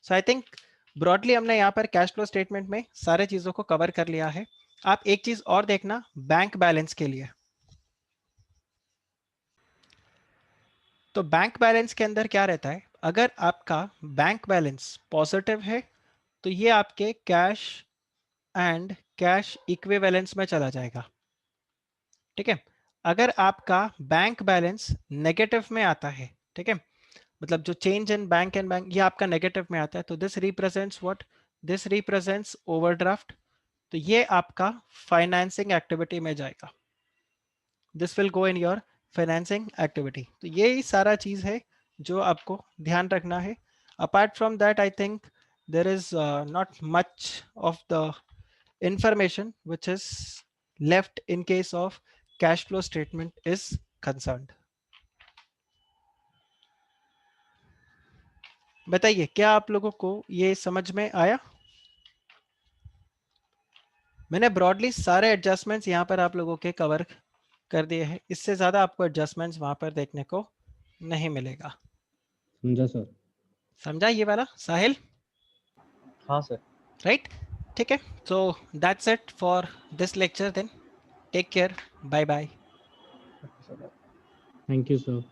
S1: So I think broadly हमने यहाँ पर कैश फ्लो स्टेटमेंट में सारे चीजों को कवर कर लिया है। आप एक चीज और देखना बैंक बैलेंस के लिए, तो बैंक बैलेंस के अंदर क्या रहता है, अगर आपका बैंक बैलेंस पॉजिटिव है तो ये आपके कैश एंड कैश इक्विवेलेंस में चला जाएगा, ठीक है। अगर आपका बैंक बैलेंस नेगेटिव में आता है, ठीक है, मतलब जो change in bank and bank ये आपका नेगेटिव में आता है, तो this represents what, this represents overdraft, तो ये आपका फाइनेंसिंग एक्टिविटी में जाएगा, this will go in your financing activity. तो ये सारा चीज है जो आपको ध्यान रखना है। Apart from that I think there is not much of the information which is left in case of cash flow statement is concerned. बताइए क्या आप लोगों को ये समझ में आया? मैंने ब्रॉडली सारे एडजस्टमेंट्स यहाँ पर आप लोगों के कवर कर दिए हैं, इससे ज्यादा आपको एडजस्टमेंट्स वहां पर देखने को नहीं मिलेगा।
S2: समझा सर।
S1: समझा ये वाला साहिल?
S3: हाँ सर।
S1: राइट, ठीक है। So that's it for this lecture then, take care, bye bye.
S2: Thank you sir.